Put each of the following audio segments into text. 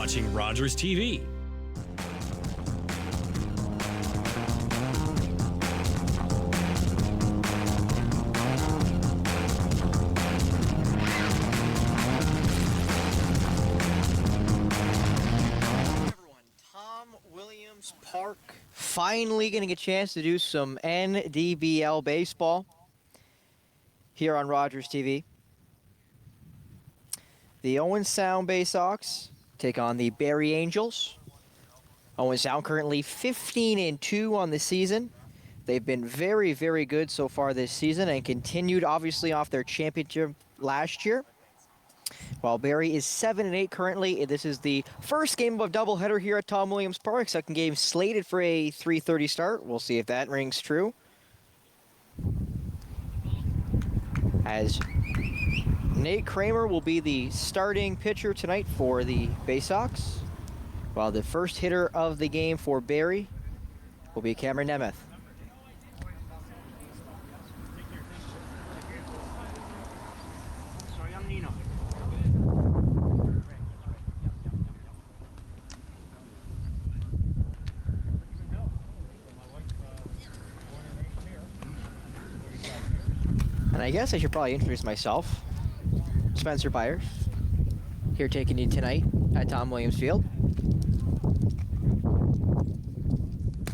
watching Rogers TV. Park finally getting a chance to do some NDBL baseball here on Rogers TV. The Owen Sound Baysox take on the Barrie Angels. Owen Sound currently 15-2 on the season. They've been very, very good so far this season and continued obviously off their championship last year. While Barrie is 7-8 currently, this is the first game of a doubleheader here at Tom Williams Park. Second game slated for a 3:30 start. We'll see if that rings true. As Nate Kramer will be the starting pitcher tonight for the Baysox, while the first hitter of the game for Barrie will be Cameron Nemeth. And I guess I should probably introduce myself. Spencer Byers, here taking you tonight at Tom Williams Field.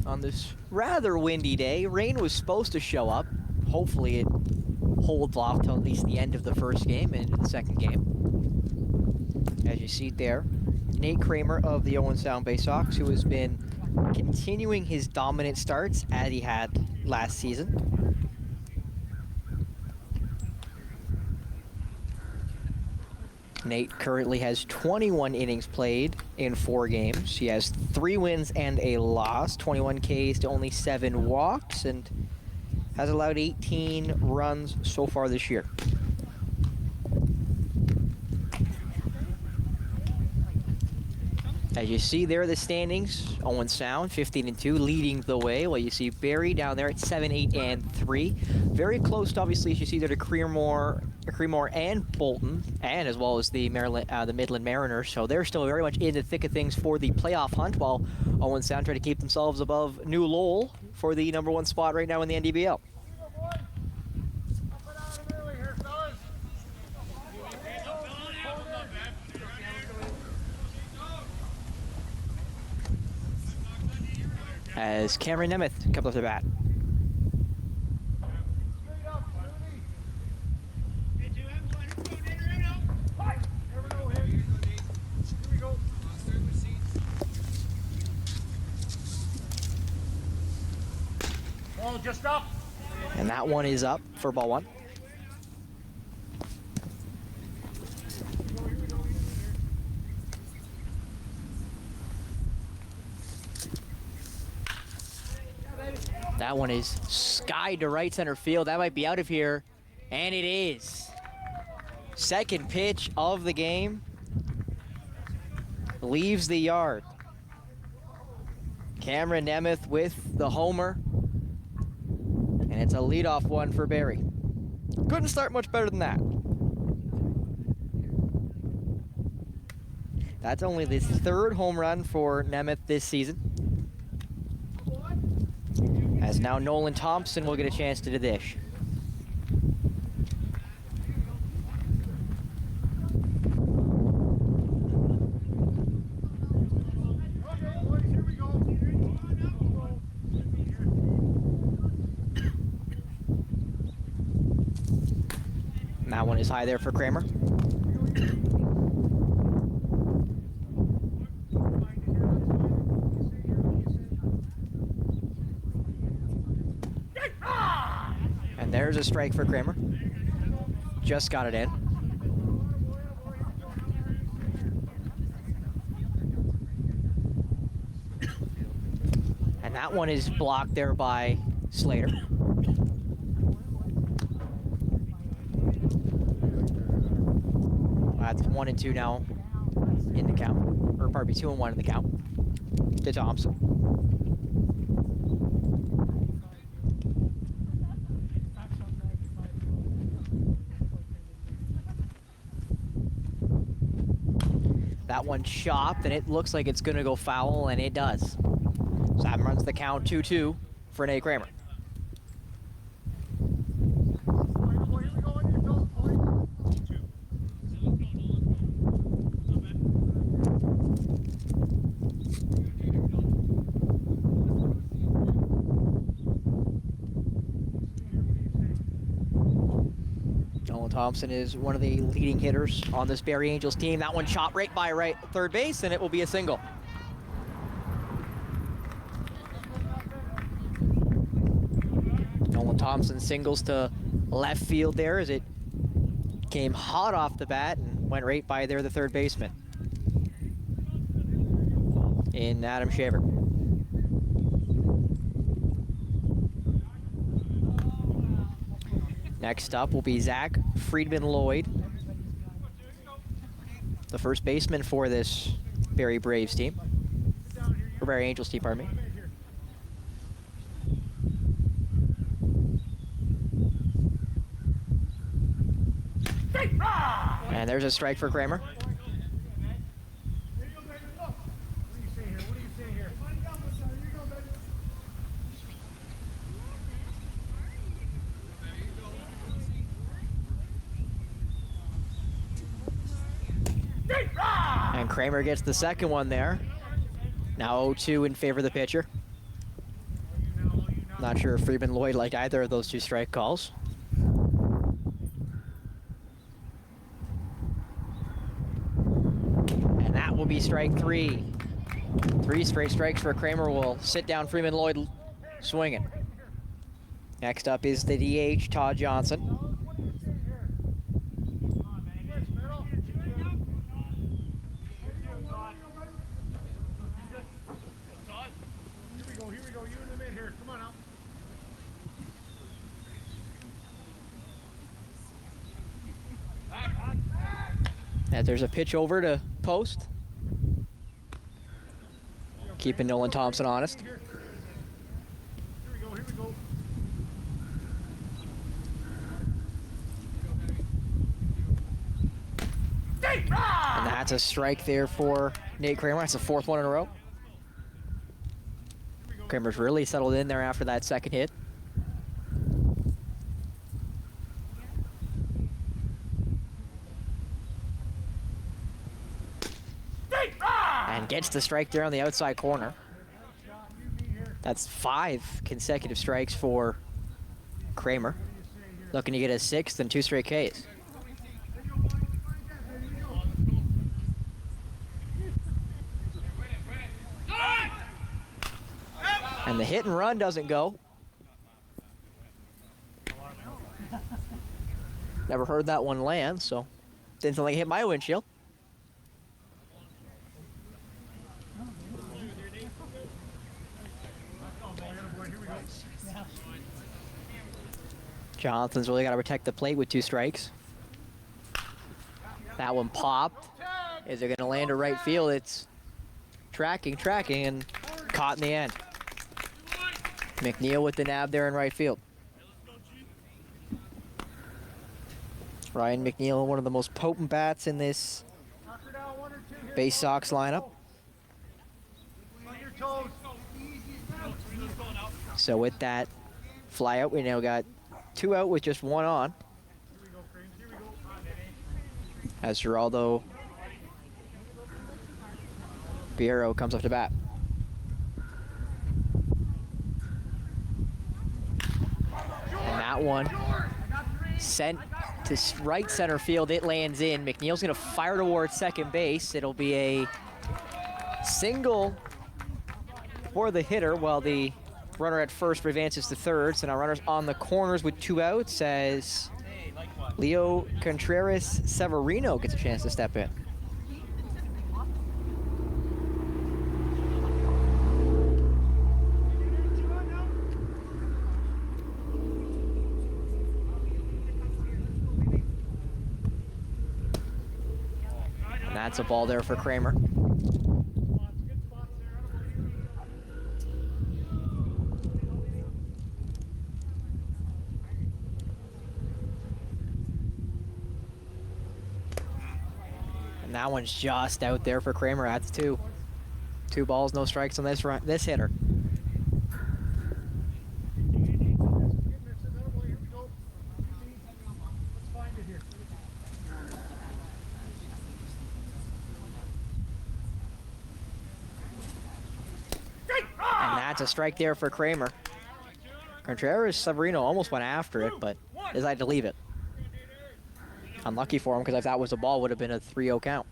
On this rather windy day, rain was supposed to show up. Hopefully it holds off till at least the end of the first game and into the second game. As you see there, Nate Kramer of the Owen Sound Baysox, who has been continuing his dominant starts as he had last season. Nate currently has 21 innings played in 4 games. He has 3 wins and a loss, 21 Ks to only 7 walks, and has allowed 18 runs so far this year. As you see there, the standings, Owen Sound 15-2, leading the way, while you see Barrie down there at 7-8-3. Very close, obviously, as you see there, to Creemore and Bolton, and as well as the Midland Mariners. So they're still very much in the thick of things for the playoff hunt, while Owen Sound try to keep themselves above New Lowell for the #1 spot right now in the NDBL. As Cameron Nemeth comes off the bat. Just up. And that one is up for ball 1. That one is skied to right center field. That might be out of here, and it is. Second pitch of the game leaves the yard. Cameron Nemeth with the homer, and it's a leadoff one for Barrie. Couldn't start much better than that. That's only the 3rd home run for Nemeth this season. As now Nolan Thompson will get a chance to dish. And that one is high there for Kramer. And there's a strike for Kramer. Just got it in. And that one is blocked there by Slater. That's 1-2 now in the count, or pardon me, 2-1 in the count to Thompson. That one chopped, and it looks like it's going to go foul, and it does. So that runs the count 2-2 for Nate Kramer. Owen Thompson is one of the leading hitters on this Barrie Angels team. That one chopped right by third base, and it will be a single. Owen Thompson singles to left field there as it came hot off the bat and went right by there, the third baseman in Adam Shaver. Next up will be Zach Friedman-Lloyd, the first baseman for this Barrie Braves team, or Barrie Angels team, pardon me. And there's a strike for Kramer. And Kramer gets the second one there. Now 0-2 in favor of the pitcher. Not sure if Friedman-Lloyd liked either of those two strike calls. And that will be strike 3. 3 straight strikes for Kramer will sit down Friedman-Lloyd swinging. Next up is the DH, Todd Johnson. And there's a pitch over to post. Keeping Nolan Thompson honest. And that's a strike there for Nate Kramer. That's the 4th one in a row. Kramer's really settled in there after that second hit. And gets the strike there on the outside corner. That's 5 consecutive strikes for Kramer. Looking to get a 6th and 2 straight Ks. And the hit and run doesn't go. Never heard that one land, so didn't feel like it hit my windshield. Johnson's really got to protect the plate with 2 strikes. That one popped. Is it going to land to right field? It's tracking, and caught in the end. McNeil with the nab there in right field. Ryan McNeil, one of the most potent bats in this Baysox lineup. So with that fly out, we now got 2 out with just 1 on. As Geraldo Piero comes up to bat. And that one sent to right center field. It lands in. McNeil's going to fire towards second base. It'll be a single for the hitter while the runner at first advances to third. So now runners on the corners with 2 outs as Leo Contreras Severino gets a chance to step in. And that's a ball there for Kramer. that one's just out there for Kramer. That's two. 2 balls, no strikes on this hitter. And that's a strike there for Kramer. Contreras-Severino almost went after it, but decided to leave it. Unlucky for him, because if that was a ball, would have been a 3-0 count.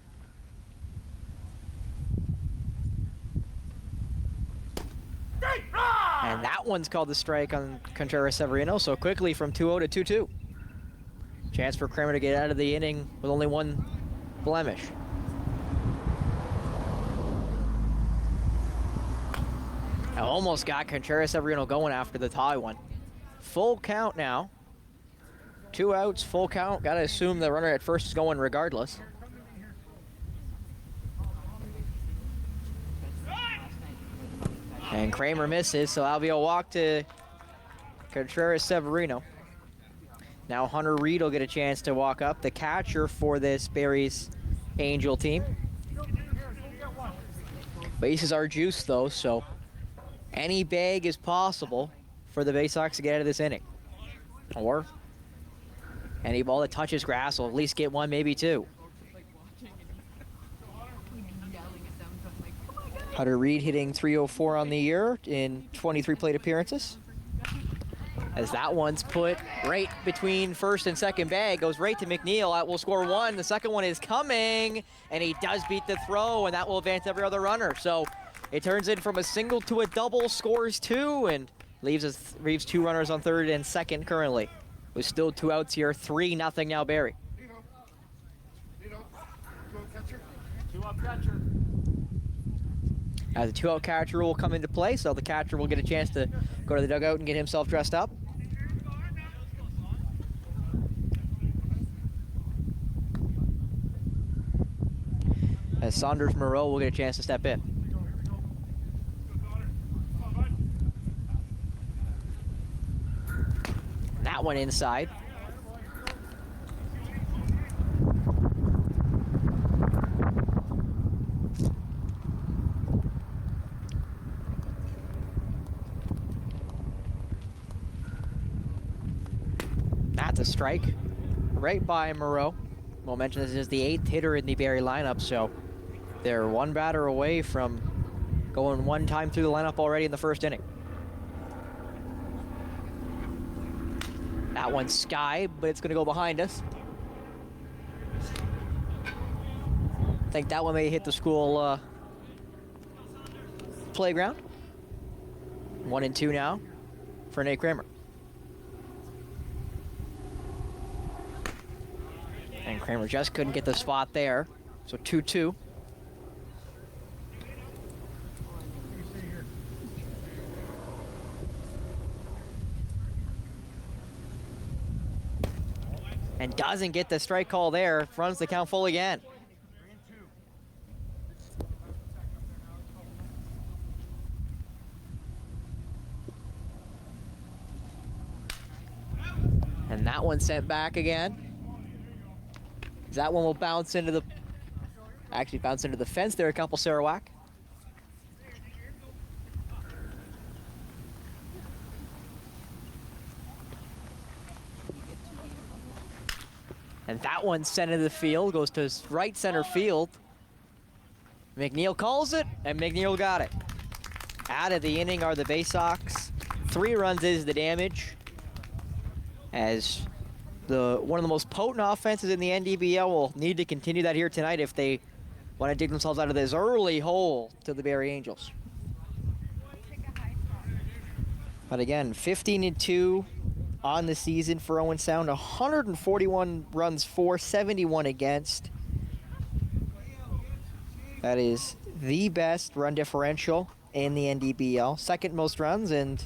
And that one's called the strike on Contreras-Severino, so quickly from 2-0 to 2-2. Chance for Kramer to get out of the inning with only 1 blemish. I almost got Contreras-Severino going after the tie one. Full count now. 2 outs, full count. Gotta assume the runner at first is going regardless. And Kramer misses, so that'll be a walk to Contreras-Severino. Now Hunter Reed will get a chance to walk up, the catcher for this Barrie's Angel team. Bases are juiced though, so any bag is possible for the Baysox to get out of this inning. Or any ball that touches grass will at least get 1, maybe 2. Hunter Reed hitting .304 on the year in 23 plate appearances. As that one's put right between first and second bag, goes right to McNeil. That will score 1. The second one is coming, and he does beat the throw, and that will advance every other runner. So it turns in from a single to a double, scores 2, and leaves 2 runners on third and second currently. With still 2 outs here, 3-0 now Barrie. 2-up catcher. As the 2-out catcher will come into play, so the catcher will get a chance to go to the dugout and get himself dressed up. As Saunders Moreau will get a chance to step in. That one inside. That's a strike right by Moreau. We'll mention this is the 8th hitter in the Barrie lineup, so they're 1 batter away from going 1 time through the lineup already in the first inning. That one's sky, but it's going to go behind us. I think that one may hit the school playground. 1-2 now for Nate Kramer. And Kramer just couldn't get the spot there, so 2-2. And doesn't get the strike call there, runs the count full again. And that one sent back again. That one will bounce into the fence there, a couple Sarawak. And that one sent into the field, goes to right center field. McNeil calls it, and McNeil got it. Out of the inning are the Baysox. 3 runs is the damage. As one of the most potent offenses in the NDBL will need to continue that here tonight if they want to dig themselves out of this early hole to the Barrie Angels. But again, 15-2 on the season for Owen Sound, 141 runs for, 71 against. That is the best run differential in the NDBL. 2nd most runs and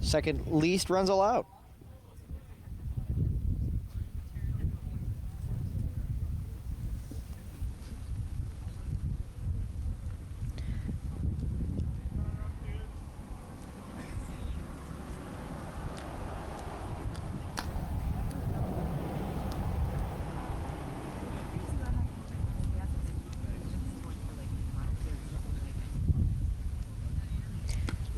2nd least runs allowed.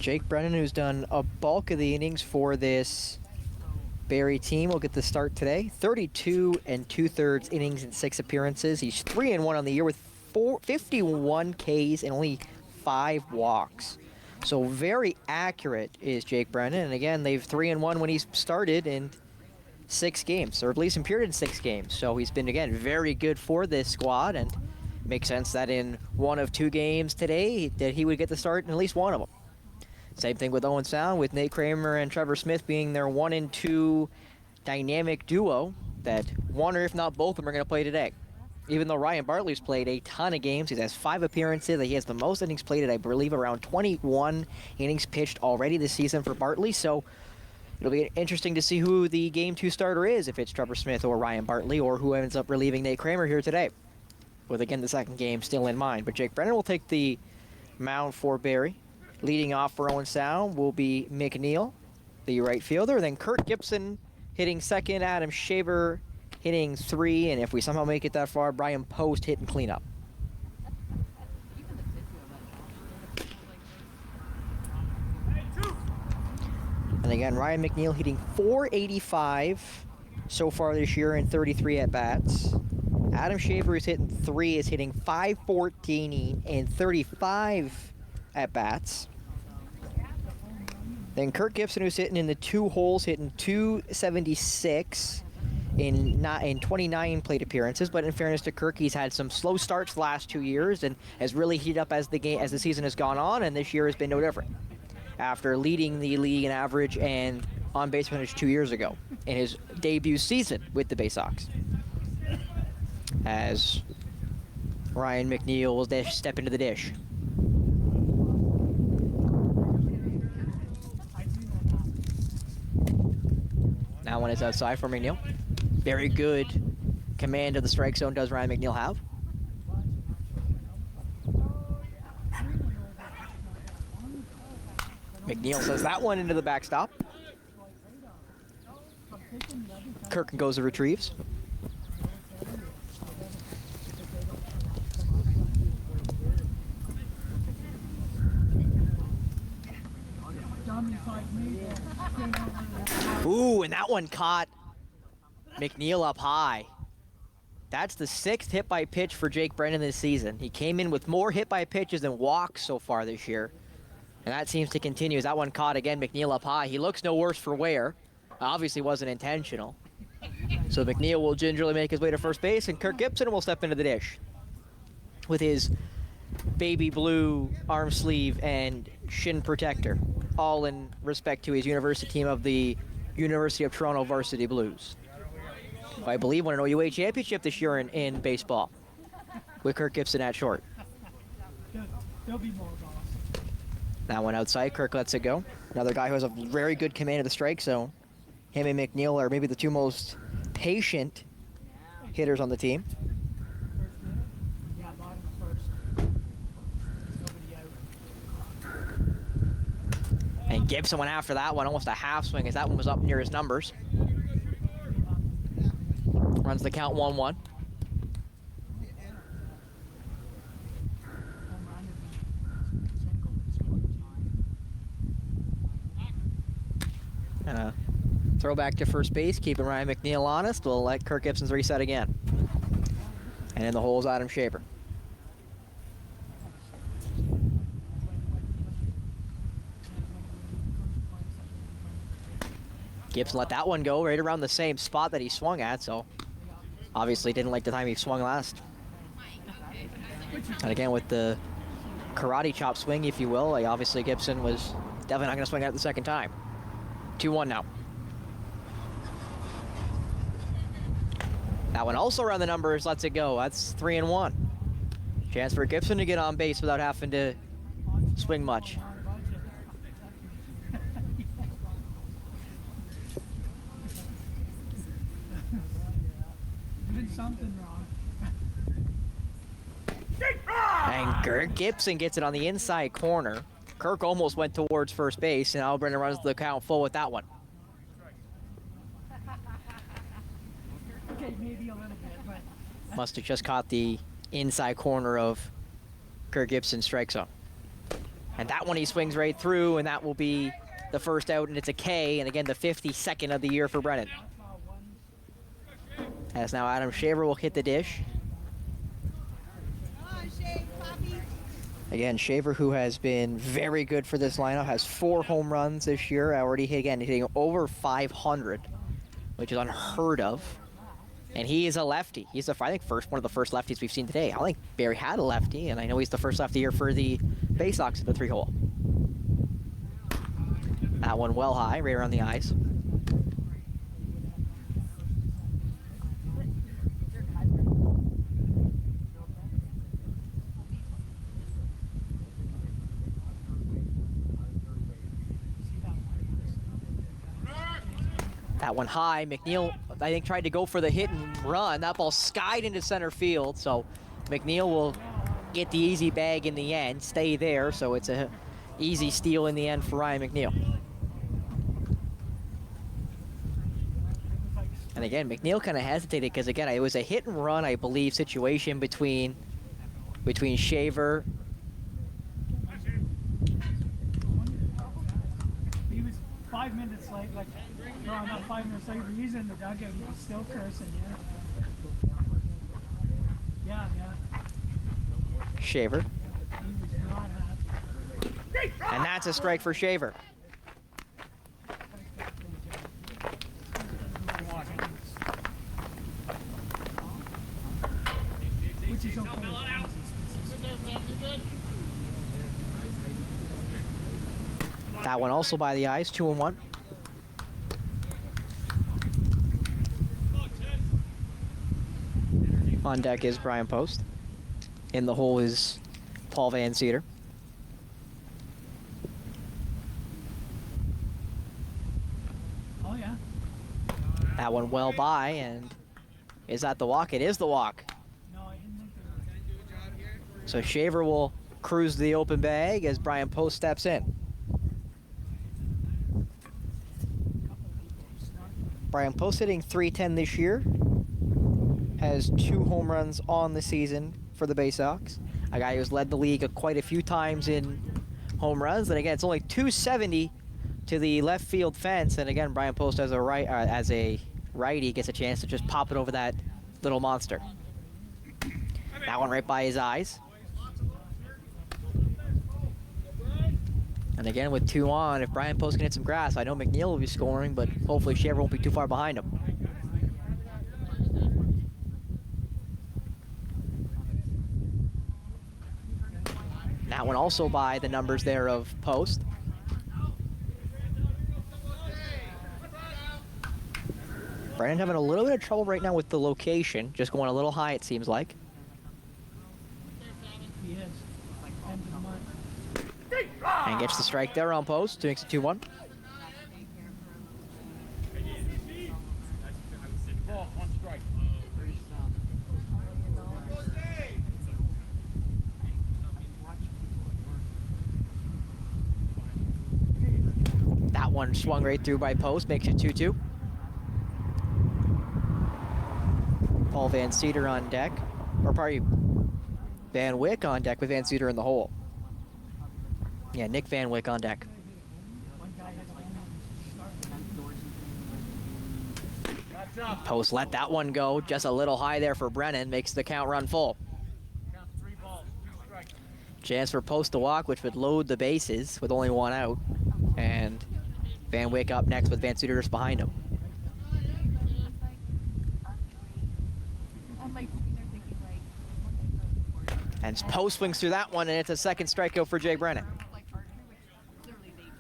Jake Brennan, who's done a bulk of the innings for this Barrie team, will get the start today. 32 2/3 innings in 6 appearances. He's 3-1 on the year with 51 Ks and only 5 walks. So very accurate is Jake Brennan. And again, they've 3-1 when he's started in 6 games, or at least appeared in 6 games. So he's been, again, very good for this squad, and makes sense that in 1 of 2 games today that he would get the start in at least 1 of them. Same thing with Owen Sound, with Nate Kramer and Trevor Smith being their 1 and 2 dynamic duo, that one or if not both of them are going to play today. Even though Ryan Bartley's played a ton of games, he has 5 appearances, he has the most innings played at, I believe, around 21 innings pitched already this season for Bartley. So it'll be interesting to see who the Game 2 starter is, if it's Trevor Smith or Ryan Bartley, or who ends up relieving Nate Kramer here today, with, again, the second game still in mind. But Jake Brennan will take the mound for Barrie. Leading off for Owen Sound will be McNeil, the right fielder. Then Kurt Gibson hitting second, Adam Shaver hitting 3, and if we somehow make it that far, Brian Post hitting cleanup. And again, Ryan McNeil hitting .485 so far this year in 33 at-bats. Adam Shaver is hitting 3, is hitting .514 in 35 at-bats. Then Kurt Gibson, who's hitting in the 2 holes, hitting .276 in 29 plate appearances. But in fairness to Kirk, he's had some slow starts the last 2 years and has really heated up as the season has gone on, and this year has been no different. After leading the league in average and on base percentage 2 years ago in his debut season with the Baysox, as Ryan McNeil will step into the dish. That one is outside for McNeil. Very good command of the strike zone does Ryan McNeil have. McNeil says that one into the backstop. Kirk goes to retrieves. Ooh, and that one caught McNeil up high. That's the 6th hit by pitch for Jake Brennan this season. He came in with more hit by pitches than walks so far this year, and that seems to continue as that one caught again McNeil up high. He looks no worse for wear. Obviously wasn't intentional. So McNeil will gingerly make his way to first base, and Kirk Gibson will step into the dish with his baby blue arm sleeve and shin protector, all in respect to his university team of the University of Toronto Varsity Blues. I believe won an OUA championship this year in baseball with Kirk Gibson at short. That one outside, Kirk lets it go. Another guy who has a very good command of the strike zone. Him and McNeil are maybe the 2 most patient hitters on the team. And Gibson went after that one, almost a half swing, as that one was up near his numbers. Runs the count 1-1. And a throw back to first base, keeping Ryan McNeil honest. We'll let Kirk Gibson's reset again. And in the hole is Adam Shaver. Gibson let that one go right around the same spot that he swung at, so obviously didn't like the time he swung last. And again, with the karate chop swing, if you will, obviously Gibson was definitely not going to swing at the second time. 2-1 now. That one also around the numbers, lets it go. That's 3-1. Chance for Gibson to get on base without having to swing much. Something wrong. And Kirk Gibson gets it on the inside corner. Kirk almost went towards first base, and Al Brennan runs the count full with that one. Okay, maybe a little bit, but Must have just caught the inside corner of Kirk Gibson's strike zone. And that one he swings right through, and that will be the first out, and it's a K, and again, the 52nd of the year for Brennan. As now Adam Shaver will hit the dish. Again, Shaver, who has been very good for this lineup, has 4 home runs this year. Already hitting over 500, which is unheard of. And he is a lefty. He's I think one of the first lefties we've seen today. I don't think Barrie had a lefty, and I know he's the first lefty here for the Baysox at the 3-hole. That one well high, right around the eyes. That one high. McNeil, I think, tried to go for the hit and run. That ball skied into center field, so McNeil will get the easy bag in the end, stay there, so it's a easy steal in the end for Ryan McNeil. And again, McNeil kind of hesitated because, again, it was a hit and run, I believe, situation between Shaver. He was 5 minutes late, no, not 5 minutes late, but he's in the dugout, he was still cursing, yeah. Yeah. Shaver. He was not happy. And that's a strike for Shaver. Which is okay. That one also by the eyes, 2-1. On deck is Brian Post. In the hole is Paul Van Cedar. Oh, yeah. That one well by, and is that the walk? It is the walk. No, I didn't think they were. So Shaver will cruise the open bag as Brian Post steps in. Brian Post hitting .310 this year. Has 2 home runs on the season for the Baysox. A guy who's led the league quite a few times in home runs. And again, it's only .270 to the left field fence. And again, Brian Post as a righty gets a chance to just pop it over that little monster. That one right by his eyes. And again, with 2 on, if Brian Post can hit some grass, I know McNeil will be scoring, but hopefully Shaver won't be too far behind him. That one also by the numbers there of Post. Brandon having a little bit of trouble right now with the location, just going a little high it seems like. He is. End of the month. And gets the strike there on Post, makes it 2-1. Ball, 1 strike. That one swung right through by Post, makes it 2-2. Paul Van Cedar on deck, or pardon you, Van Wyck on deck with Van Cedar in the hole. Yeah, Nick Van Wyck on deck. One guy has a home run. Post let that one go, just a little high there for Brennan, makes the count run full. Count 3 balls, 2 strikes. Chance for Post to walk, which would load the bases with only 1 out. And Van Wyck up next with Van Cedar just behind him. And Post swings through that one, and it's a second strikeout for Jay Brennan.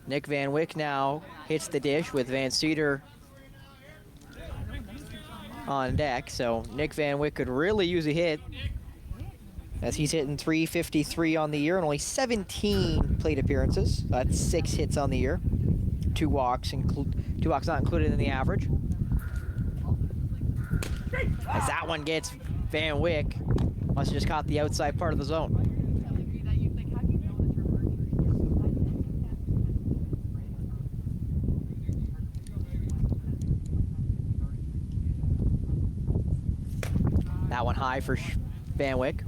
Nick Van Wyck now hits the dish with Van Cedar on deck. So Nick Van Wyck could really use a hit, as he's hitting .353 on the year and only 17 plate appearances. That's 6 hits on the year. 2 walks not included in the average. As that one gets Van Wyck, must have just caught the outside part of the zone. That one high for Van Wyck.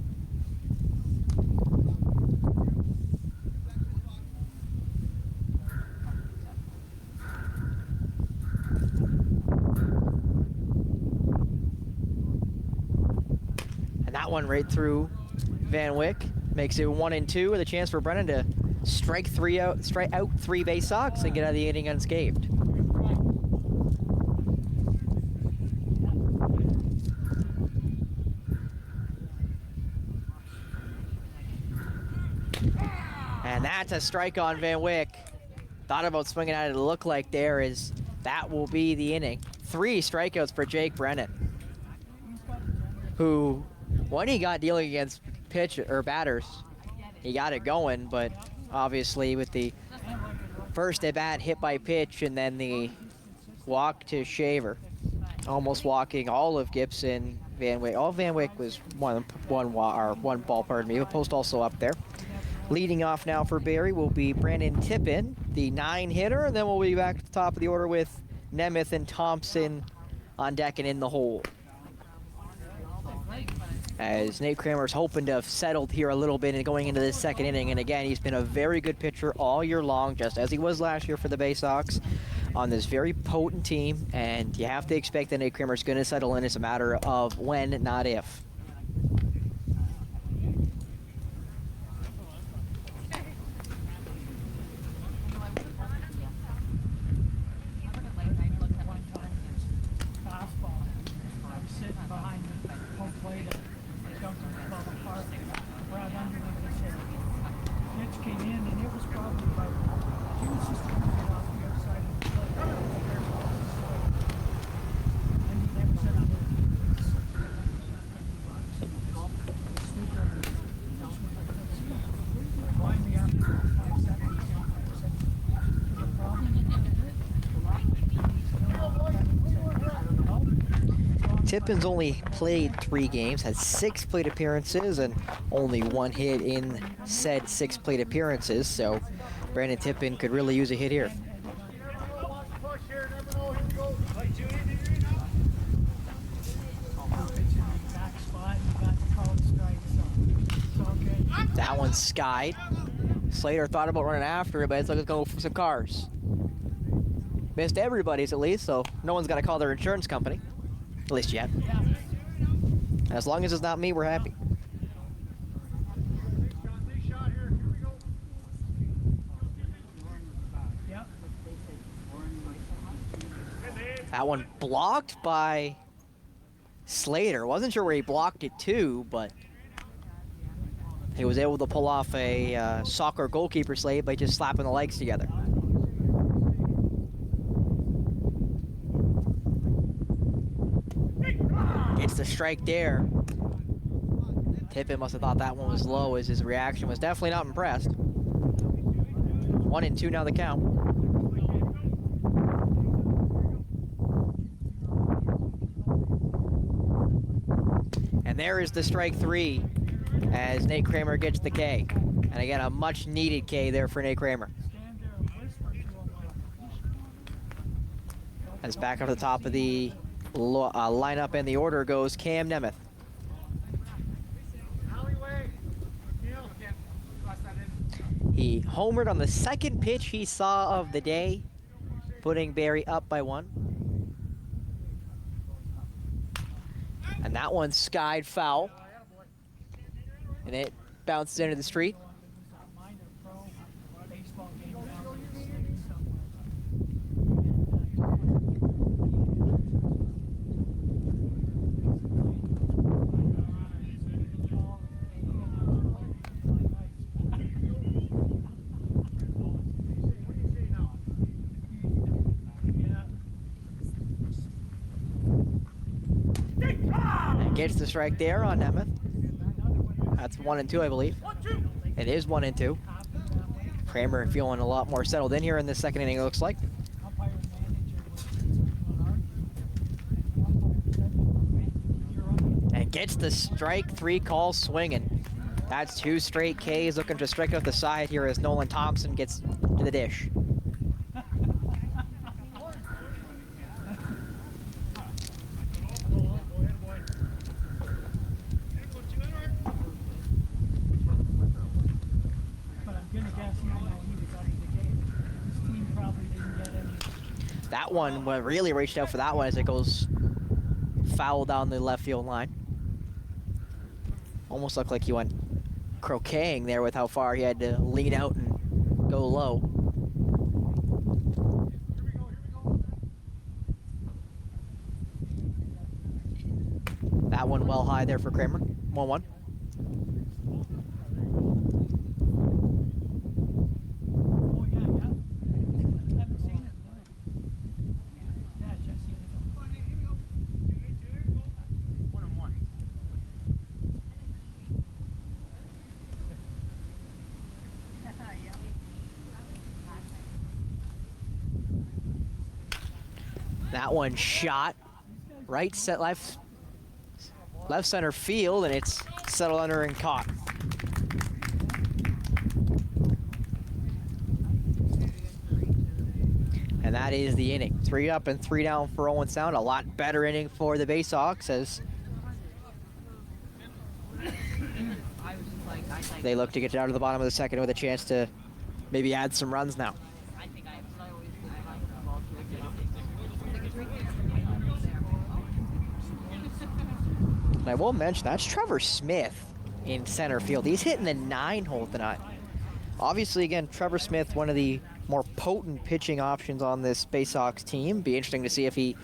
one right through Van Wyck. Makes it 1-2 with a chance for Brennan to strike out 3 Baysox and get out of the inning unscathed. And that's a strike on Van Wyck. Thought about swinging at it. It looked like there is, that will be the inning. 3 strikeouts for Jake Brennan, who, when he got dealing against batters, he got it going, but obviously with the first at bat hit by pitch and then the walk to Shaver, almost walking all of Gibson, Van Wyck. All Van Wyck was one ball, pardon me. The post also up there. Leading off now for Barrie will be Brandon Tippin, the 9-hitter, and then we'll be back at the top of the order with Nemeth and Thompson on deck and in the hole. As Nate Kramer's hoping to have settled here a little bit and going into this second inning, and again, he's been a very good pitcher all year long, just as he was last year for the Baysox on this very potent team, and you have to expect that Nate Kramer's going to settle in. It's a matter of when, not if. Tippin's only played 3 games, has 6 plate appearances, and only 1 hit in said 6 plate appearances, so Brandon Tippin could really use a hit here. That one's skied. Slater thought about running after it, but it's like, let's go for some cars. Missed everybody's at least, so no one's got to call their insurance company. At least yet. As long as it's not me, we're happy. That one blocked by Slater. Wasn't sure where he blocked it to, but he was able to pull off a soccer goalkeeper slate by just slapping the legs together. Gets the strike there. Tippin must have thought that one was low, as his reaction was definitely not impressed. 1-2 now the count. And there is the strike 3 as Nate Kramer gets the K. And again, a much needed K there for Nate Kramer. As back up to the top of the lineup and the order goes Cam Nemeth. He homered on the second pitch he saw of the day, putting Barrie up by 1. And that one skied foul. And it bounces into the street. Gets the strike there on Nemeth. That's 1-2, I believe. It is 1-2. Kramer feeling a lot more settled in here in the second inning, it looks like. And gets the strike 3 call swinging. That's 2 straight Ks, looking to strike out the side here as Nolan Thompson gets to the dish. That one really reached out for that one as it goes foul down the left field line. Almost looked like he went croqueting there with how far he had to lean out and go low. That one well high there for Kramer. 1-1. Oh, yeah, yeah. Haven't seen it. Yeah, just seen it. 1-1. That one shot right set left center field, and it's settled under and caught. And that is the inning. 3 up and 3 down for Owen Sound. A lot better inning for the Baysox as they look to get out of the bottom of the second with a chance to maybe add some runs now. And I will mention, that's Trevor Smith in center field. He's hitting the 9-hole tonight. Obviously, again, Trevor Smith, one of the more potent pitching options on this Baysox team. Be interesting to see if he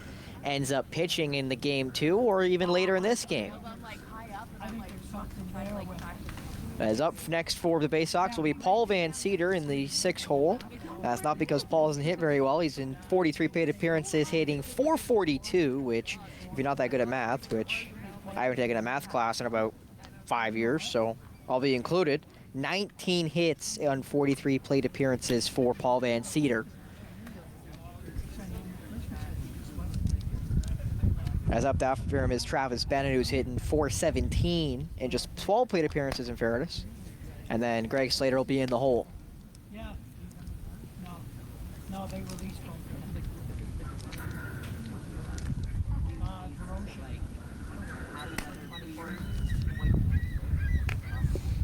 ends up pitching in the game 2 or even later in this game. I think there's something there with As up next for the Baysox will be Paul Van Cedar in the 6-hole. That's not because Paul doesn't hit very well. He's in 43 plate appearances, hitting .442, which, if you're not that good at math, which I haven't taken a math class in about 5 years, so I'll be included. 19 hits on 43 plate appearances for Paul Van Cedar. As up after him is Travis Bennett, who's hitting .417 in just 12 plate appearances in fairness. And then Greg Slater will be in the hole. yeah. No, they released from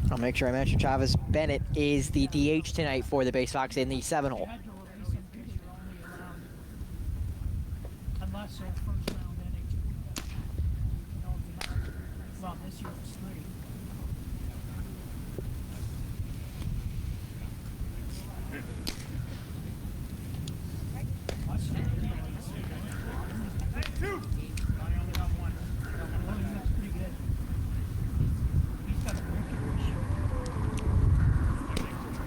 I'll make sure I mention Travis Bennett is the DH tonight for the Baysox in the 7-hole. had to release him because you're only allowed, unless they're first round innings. You know, well, this year it's 3. I only got 1. Well, he looks pretty good. He's got a wicked.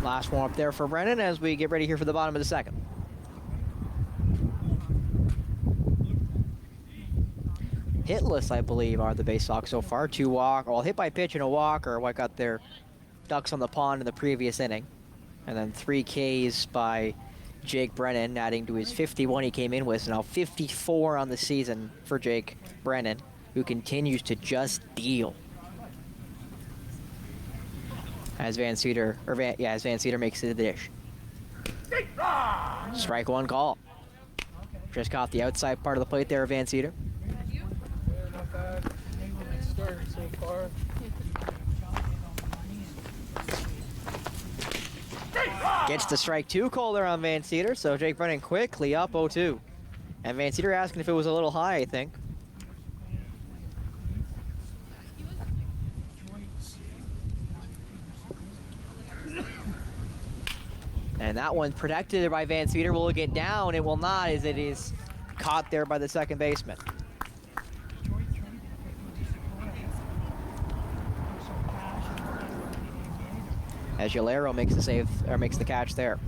Last one up there for Brennan as we get ready here for the bottom of the second. Hitless, I believe, are the Baysox so far. 2 walk, well, hit by pitch and a walk, or what got their ducks on the pond in the previous inning. And then 3 Ks by Jake Brennan, adding to his 51 he came in with. So now 54 on the season for Jake Brennan, who continues to just deal. As Van Cedar makes it to the dish. Strike 1 call. Just caught the outside part of the plate there, Van Cedar. Not bad. Start so far. Gets the strike 2 call there on Van Cedar, so Jake Brennan quickly up 0-2. And Van Cedar asking if it was a little high, I think. And that one protected by Van Cedar. Will it get down? It will not, as it is caught there by the second baseman. As Yolero makes the save, or makes the catch there.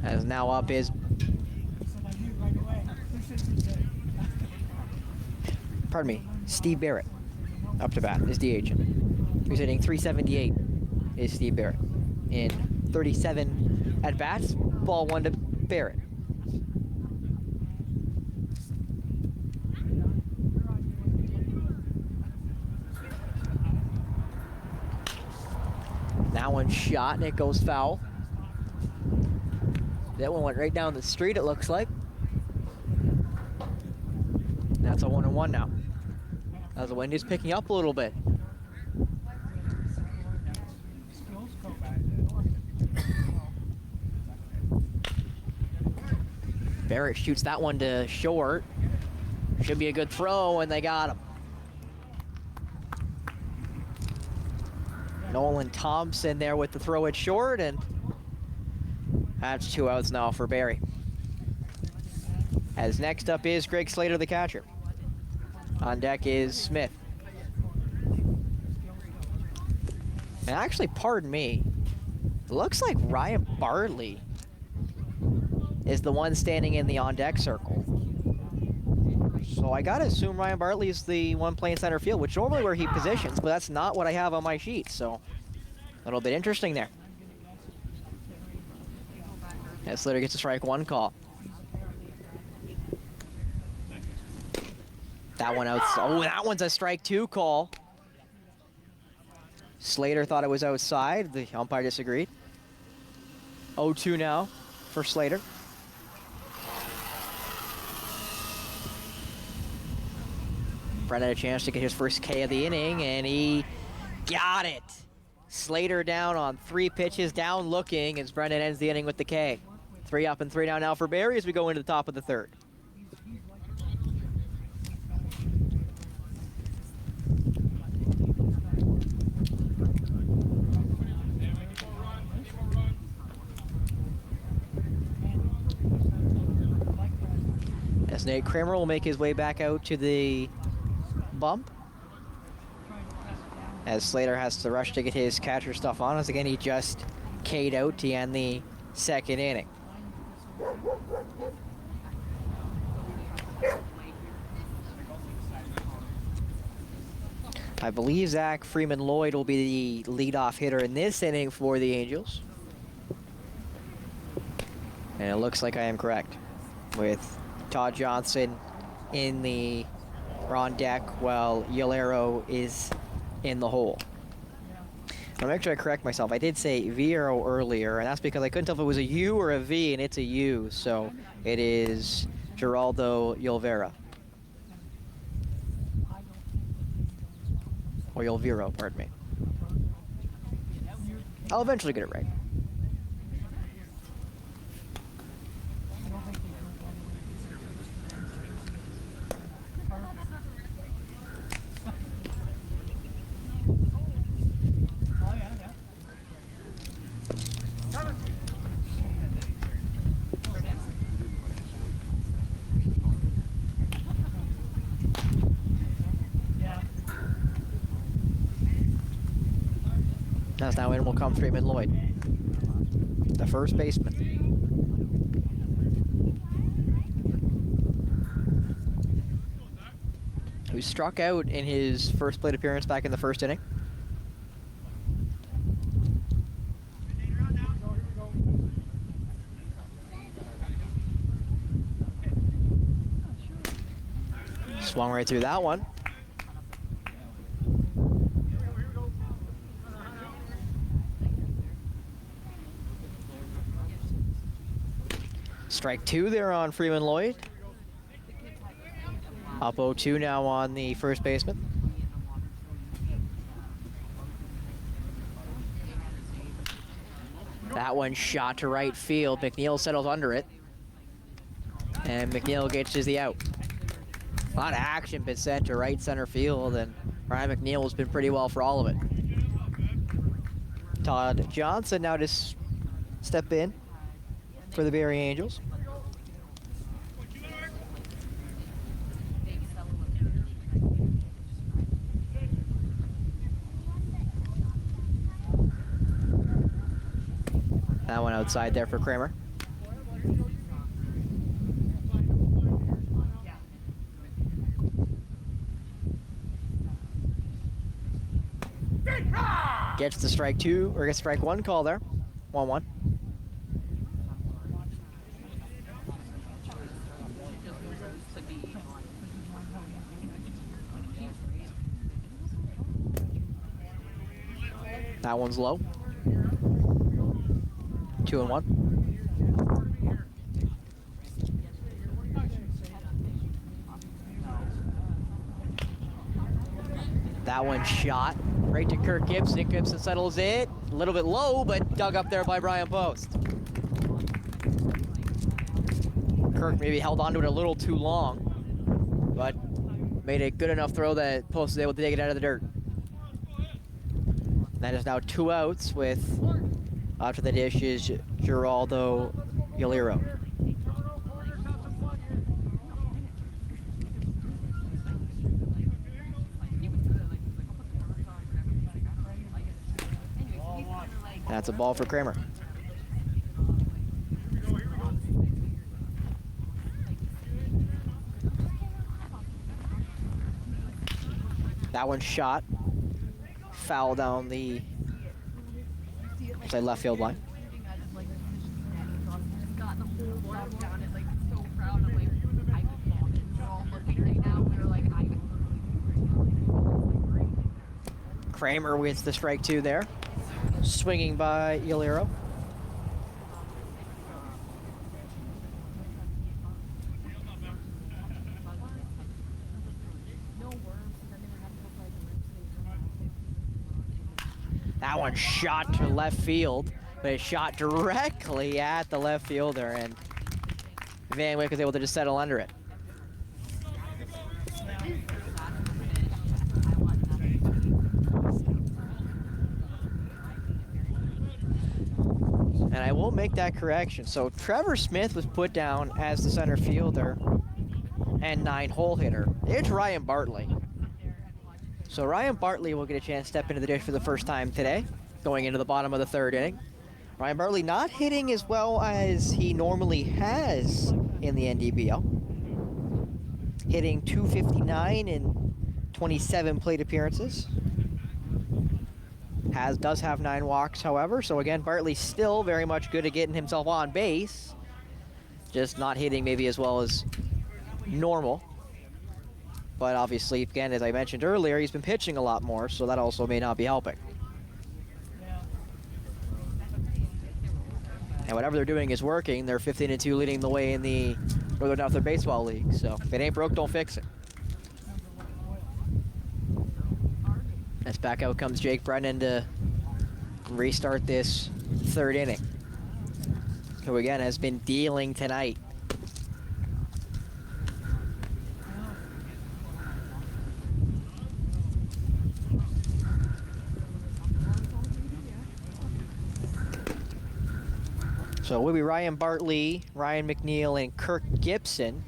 As now up is, pardon me, Steve Barrett up to bat is DH. He's hitting .378 is Steve Barrett. In 37 at bats, ball 1 to Barrett. That one shot and it goes foul. That one went right down the street, it looks like. That's a 1-1 now. As the wind is picking up a little bit. Barrett shoots that one to short. Should be a good throw, and they got him. Nolan Thompson there with the throw at short, and that's 2 outs now for Barrie. As next up is Greg Slater, the catcher. On deck is Smith. And actually, pardon me, it looks like Ryan Bartley is the one standing in the on-deck circle. So I gotta assume Ryan Bartley is the one playing center field, which normally where he positions, but that's not what I have on my sheet, so a little bit interesting there. As Slater gets a strike one call. That one out. Oh, that one's a strike two call. Slater thought it was outside. The umpire disagreed. 0-2 now for Slater. Brett had a chance to get his first K of the inning, and he got it. Slater down on 3 pitches, down looking, as Brendan ends the inning with the K. 3 up and 3 down now for Barrie as we go into the top of the third. As Nate Kramer will make his way back out to the bump. As Slater has to rush to get his catcher stuff on. As again, he just K'd out to end the second inning. I believe Zach Freeman-Lloyd will be the leadoff hitter in this inning for the Angels. And it looks like I am correct, with Todd Johnson on deck while Yolero is in the hole. I'll make sure I correct myself. I did say Vero earlier, and that's because I couldn't tell if it was a U or a V, and it's a U, so it is Geraldo Yolvera. Or Yolvero, pardon me. I'll eventually get it right. As now in will come Freeman-Lloyd, the first baseman. Who struck out in his first plate appearance back in the first inning. Swung right through that one. Strike 2 there on Freeman-Lloyd. Up 0-2 now on the first baseman. That one shot to right field. McNeil settles under it. And McNeil gets the out. A lot of action been sent to right center field, and Ryan McNeil has been pretty well for all of it. Todd Johnson now to step in for the Barrie Angels. That one outside there for Kramer. Gets the strike 2, or gets strike 1 call there. 1-1. That one's low. 2-1. That one shot right to Kirk Gibson. Gibson settles it. A little bit low, but dug up there by Brian Post. Kirk maybe held onto it a little too long, but made a good enough throw that Post was able to take it out of the dirt. That is now 2 outs with, after the dish is Geraldo Yaliro. That's a ball for Kramer. That one's shot. Foul down the left field line. Kramer with the strike 2 there. Swinging by Yaliro. That one shot to left field, but it shot directly at the left fielder, and Van Wyck was able to just settle under it. And I will make that correction. So Trevor Smith was put down as the center fielder and 9-hole hitter. It's Ryan Bartley. So Ryan Bartley will get a chance to step into the dish for the first time today, going into the bottom of the 3rd inning. Ryan Bartley not hitting as well as he normally has in the NDBL. Hitting .259 in 27 plate appearances. Does have 9 walks, however. So again, Bartley still very much good at getting himself on base. Just not hitting maybe as well as normal. But obviously, again, as I mentioned earlier, he's been pitching a lot more, so that also may not be helping. And whatever they're doing is working. They're 15-2 leading the way in the Northern Duffler Baseball League. So if it ain't broke, don't fix it. As back out comes Jake Brennan to restart this 3rd inning. Who again has been dealing tonight. So it will be Ryan Bartley, Ryan McNeil, and Kirk Gibson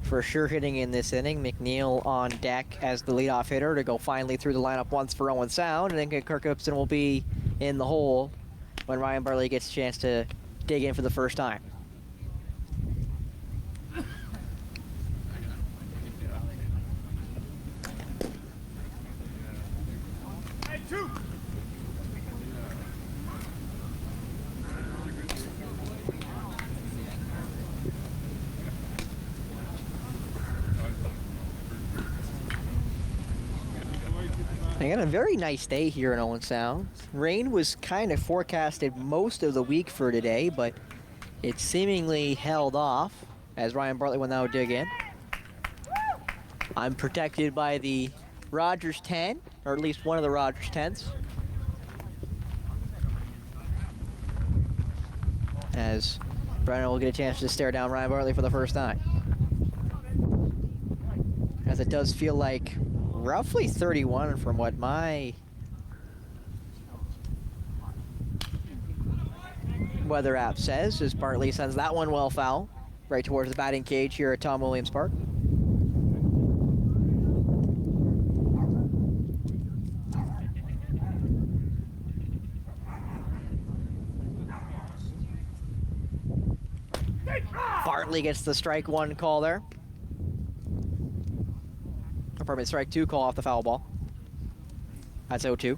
for sure hitting in this inning. McNeil on deck as the leadoff hitter to go finally through the lineup once for Owen Sound, and then Kirk Gibson will be in the hole when Ryan Bartley gets a chance to dig in for the first time. Again, a very nice day here in Owen Sound. Rain was kind of forecasted most of the week for today, but it seemingly held off as Ryan Bartley will now dig in. I'm protected by the Rogers 10, or at least one of the Rogers 10s. As Brennan will get a chance to stare down Ryan Bartley for the first time. As it does feel like roughly 31 from what my weather app says, as Bartley sends that one well foul right towards the batting cage here at Tom Williams Park. Bartley gets the strike 1 call there. Pardon me, strike 2 call off the foul ball. That's 0-2.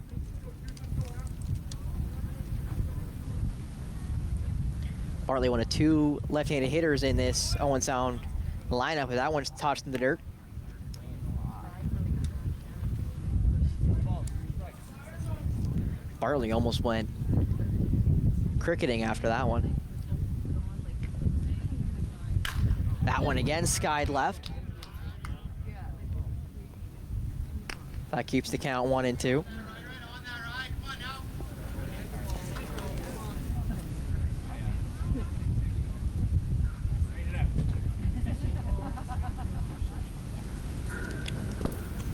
Bartley, one of 2 left-handed hitters in this Owen Sound lineup, but that one's touched in the dirt. Bartley almost went cricketing after that one. That one again skied left. That keeps the count 1-2.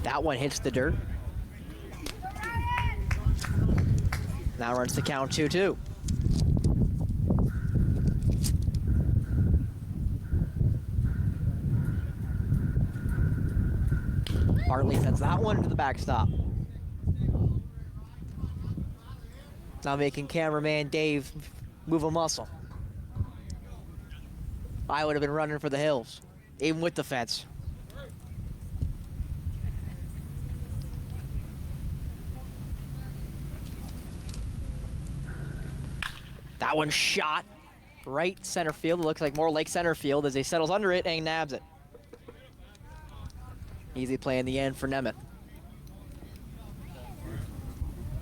That one hits the dirt. Now runs the count 2-2. Bartley sends that one into the backstop. Now making cameraman Dave move a muscle. I would have been running for the hills, even with the fence. That one shot right center field. It looks like more like center field as he settles under it and nabs it. Easy play in the end for Nemeth.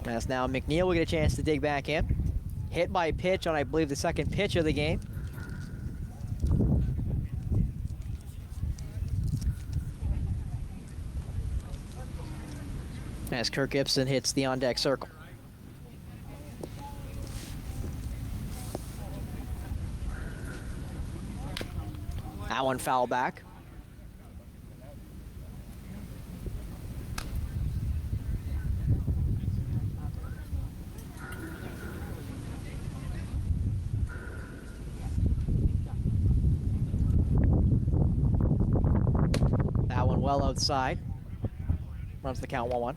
As now McNeil will get a chance to dig back in. Hit by pitch on, I believe, the second pitch of the game. As Kirk Gibson hits the on-deck circle. That one foul back. That one well outside. Runs the count 1-1.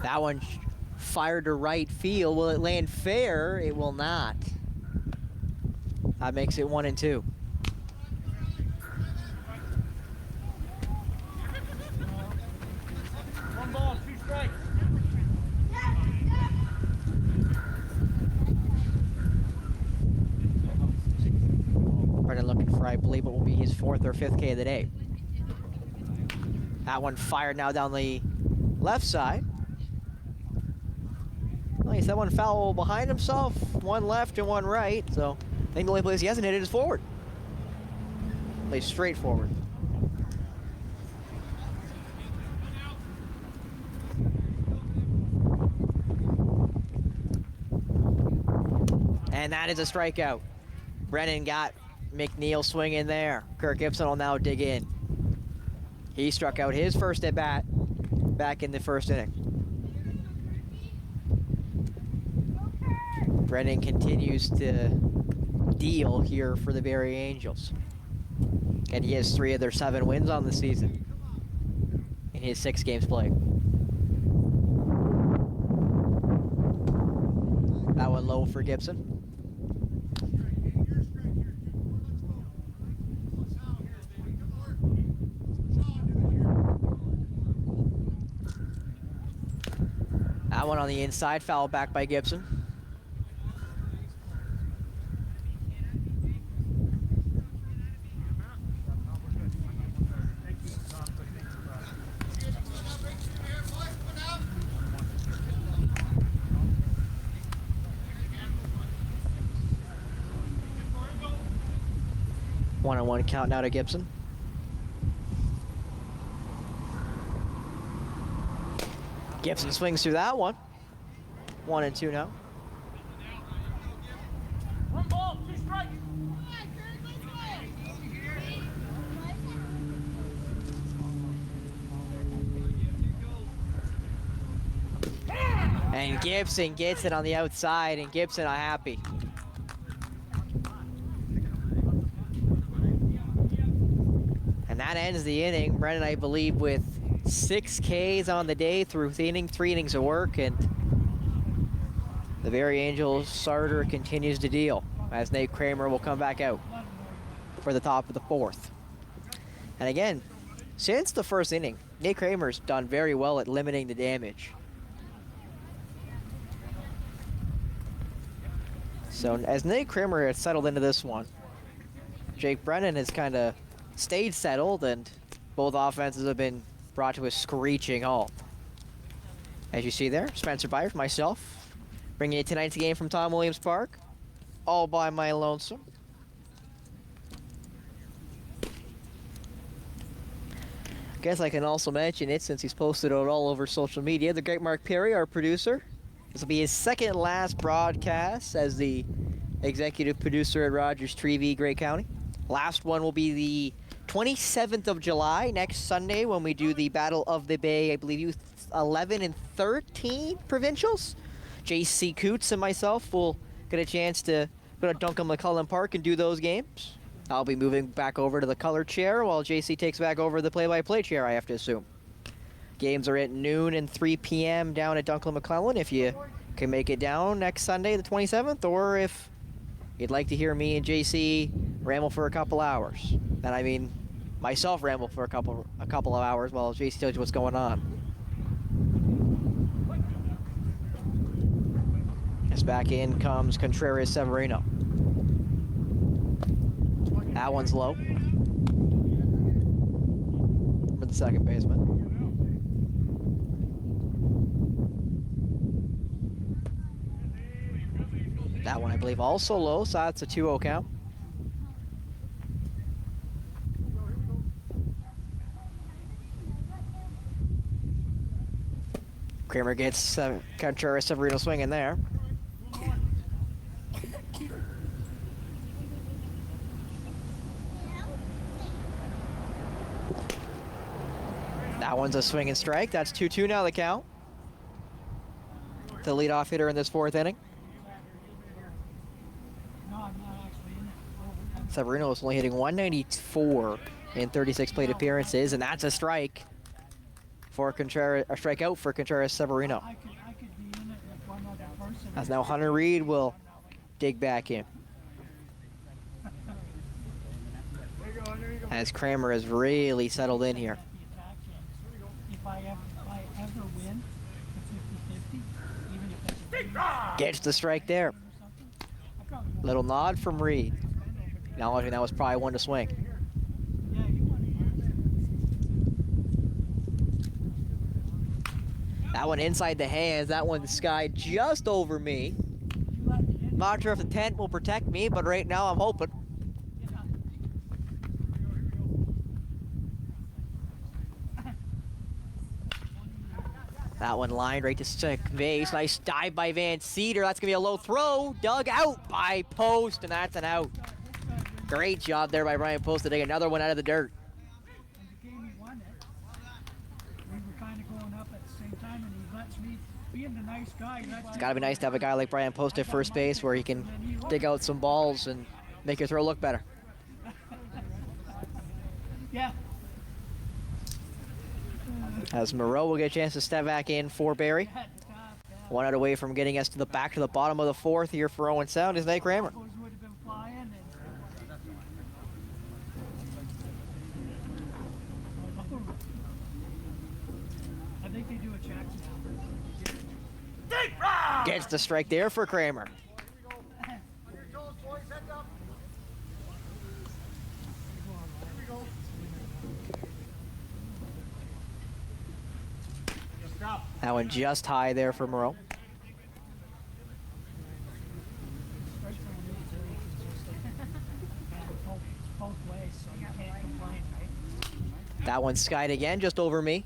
That one fired to right field. Will it land fair? It will not. That makes it 1-2. One ball, 2 strikes. Brennan looking for, I believe it will be his 4th or 5th K of the day. That one fired now down the left side. Nice, that one foul behind himself, one left and one right, so I think the only place he hasn't hit it is forward. Plays straight forward. And that is a strikeout. Brennan got McNeil swinging there. Kirk Gibson will now dig in. He struck out his first at bat back in the first inning. Brennan continues to deal here for the Barrie Angels. And he has 3 of their 7 wins on the season in his 6 games played. That one low for Gibson. That one on the inside, foul back by Gibson. One-on-one count now to Gibson. Gibson swings through that one. 1-2 now. One ball, 2 strikes. And Gibson gets it on the outside, and Gibson are happy. And that ends the inning. Brennan, I believe, with 6 Ks on the day through the inning, 3 innings of work, and the Barrie Angels starter continues to deal as Nate Kramer will come back out for the top of the 4th. And again, since the first inning, Nate Kramer's done very well at limiting the damage. So as Nate Kramer has settled into this one, Jake Brennan has kind of stayed settled, and both offenses have been brought to a screeching halt. As you see there, Spencer Byers, myself, bringing you tonight's game from Tom Williams Park, all by my lonesome. Guess I can also mention it since he's posted it all over social media. The great Mark Perry, our producer, This will be his second last broadcast as the executive producer at Rogers TV, Grey County. Last one will be the 27th of July, next Sunday, when we do the Battle of the Bay, I believe youth 11 and 13 provincials. JC Coots and myself will get a chance to go to Duncan McCullen Park and do those games. I'll be moving back over to the color chair while JC takes back over the play-by-play chair, I have to assume. Games are at noon and 3 p.m. down at Duncan McClellan if you can make it down next Sunday, the 27th, or if you'd like to hear me and JC ramble for a couple hours. And I mean, myself ramble for a couple of hours while JC tells you what's going on. As back in comes Contreras Severino. That one's low. With the second baseman. That one, I believe, also low, so that's a 2-0 count. Kramer gets Contreras Severino swinging there. That one's a swing and strike. That's 2-2 now, the count. The leadoff hitter in this fourth inning. Severino is only hitting 194 in 36 plate appearances, and that's a strike for Contreras, a strikeout for Contreras Severino. As now Hunter Reed will dig back in. As Kramer has really settled in here. If I ever win the 50-50, even if it's Gets the strike there. Little nod from Reed. Acknowledging that was probably one to swing. That one inside the hands. That one skied just over me. Not sure if the tent will protect me, but right now I'm hoping. That one lined right to second base. Nice dive by Van Cedar. That's going to be a low throw. Dug out by Post, and that's an out. Great job there by Brian Post to take another one out of the dirt. the game he won it, we were kind of going up at the same time, and he lets me, being the nice guy, It's got to be nice to have a guy like Brian Post at first base where he can dig out some balls and make your throw look better. Yeah. As Moreau will get a chance to step back in for Barrie. 1 out away from getting us to the back to the bottom of the fourth here for Owen Sound is Nate Kramer. Would have been flying, and I think they do a check now. Gets the strike there for Kramer. That one just high there for Moreau. Both ways, so you can't complain, right? That one skied again, just over me.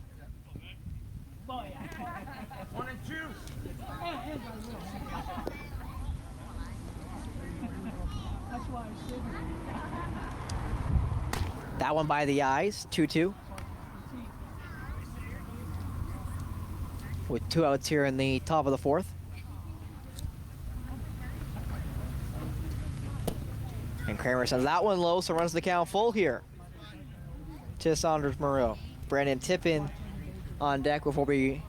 Oh, yeah. 1 and 2. That's why I said That one by the eyes, 2-2. With 2 outs here in the top of the fourth. And Kramer says that one low, so runs the count full here to Saunders Moreau. Brandon Tippin on deck before we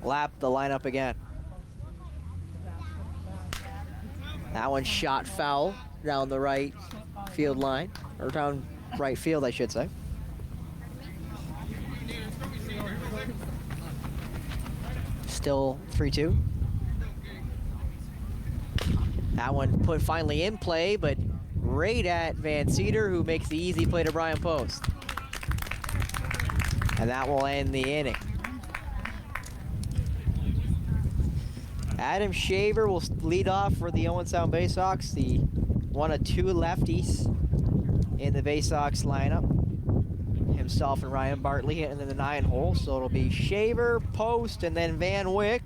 lap the lineup again. That one shot foul down the right field line, or down right field, I should say. Still 3-2. That one put finally in play, but right at Van Cedar, who makes the easy play to Brian Post. And that will end the inning. Adam Shaver will lead off for the Owen Sound Baysox, the one of 2 lefties in the Baysox lineup. Himself and Ryan Bartley hitting in the 9 hole, so it'll be Shaver, Post, and then Van Wyck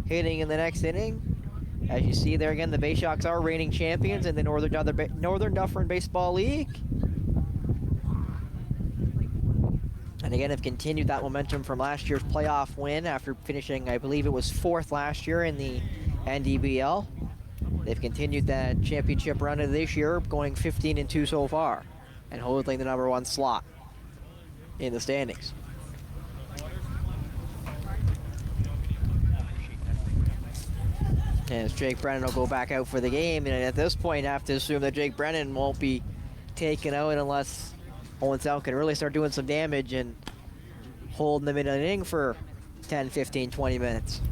hitting in the next inning. As you see there again, the Baysox are reigning champions in the Northern Dufferin Baseball League. And again, have continued that momentum from last year's playoff win after finishing, I believe it was 4th last year in the NDBL. They've continued that championship run of this year, going 15-2 so far, and holding the #1 slot in the standings. And as Jake Brennan will go back out for the game, and at this point, I have to assume that Jake Brennan won't be taken out unless Owen can really start doing some damage and holding them in an inning for 10, 15, 20 minutes.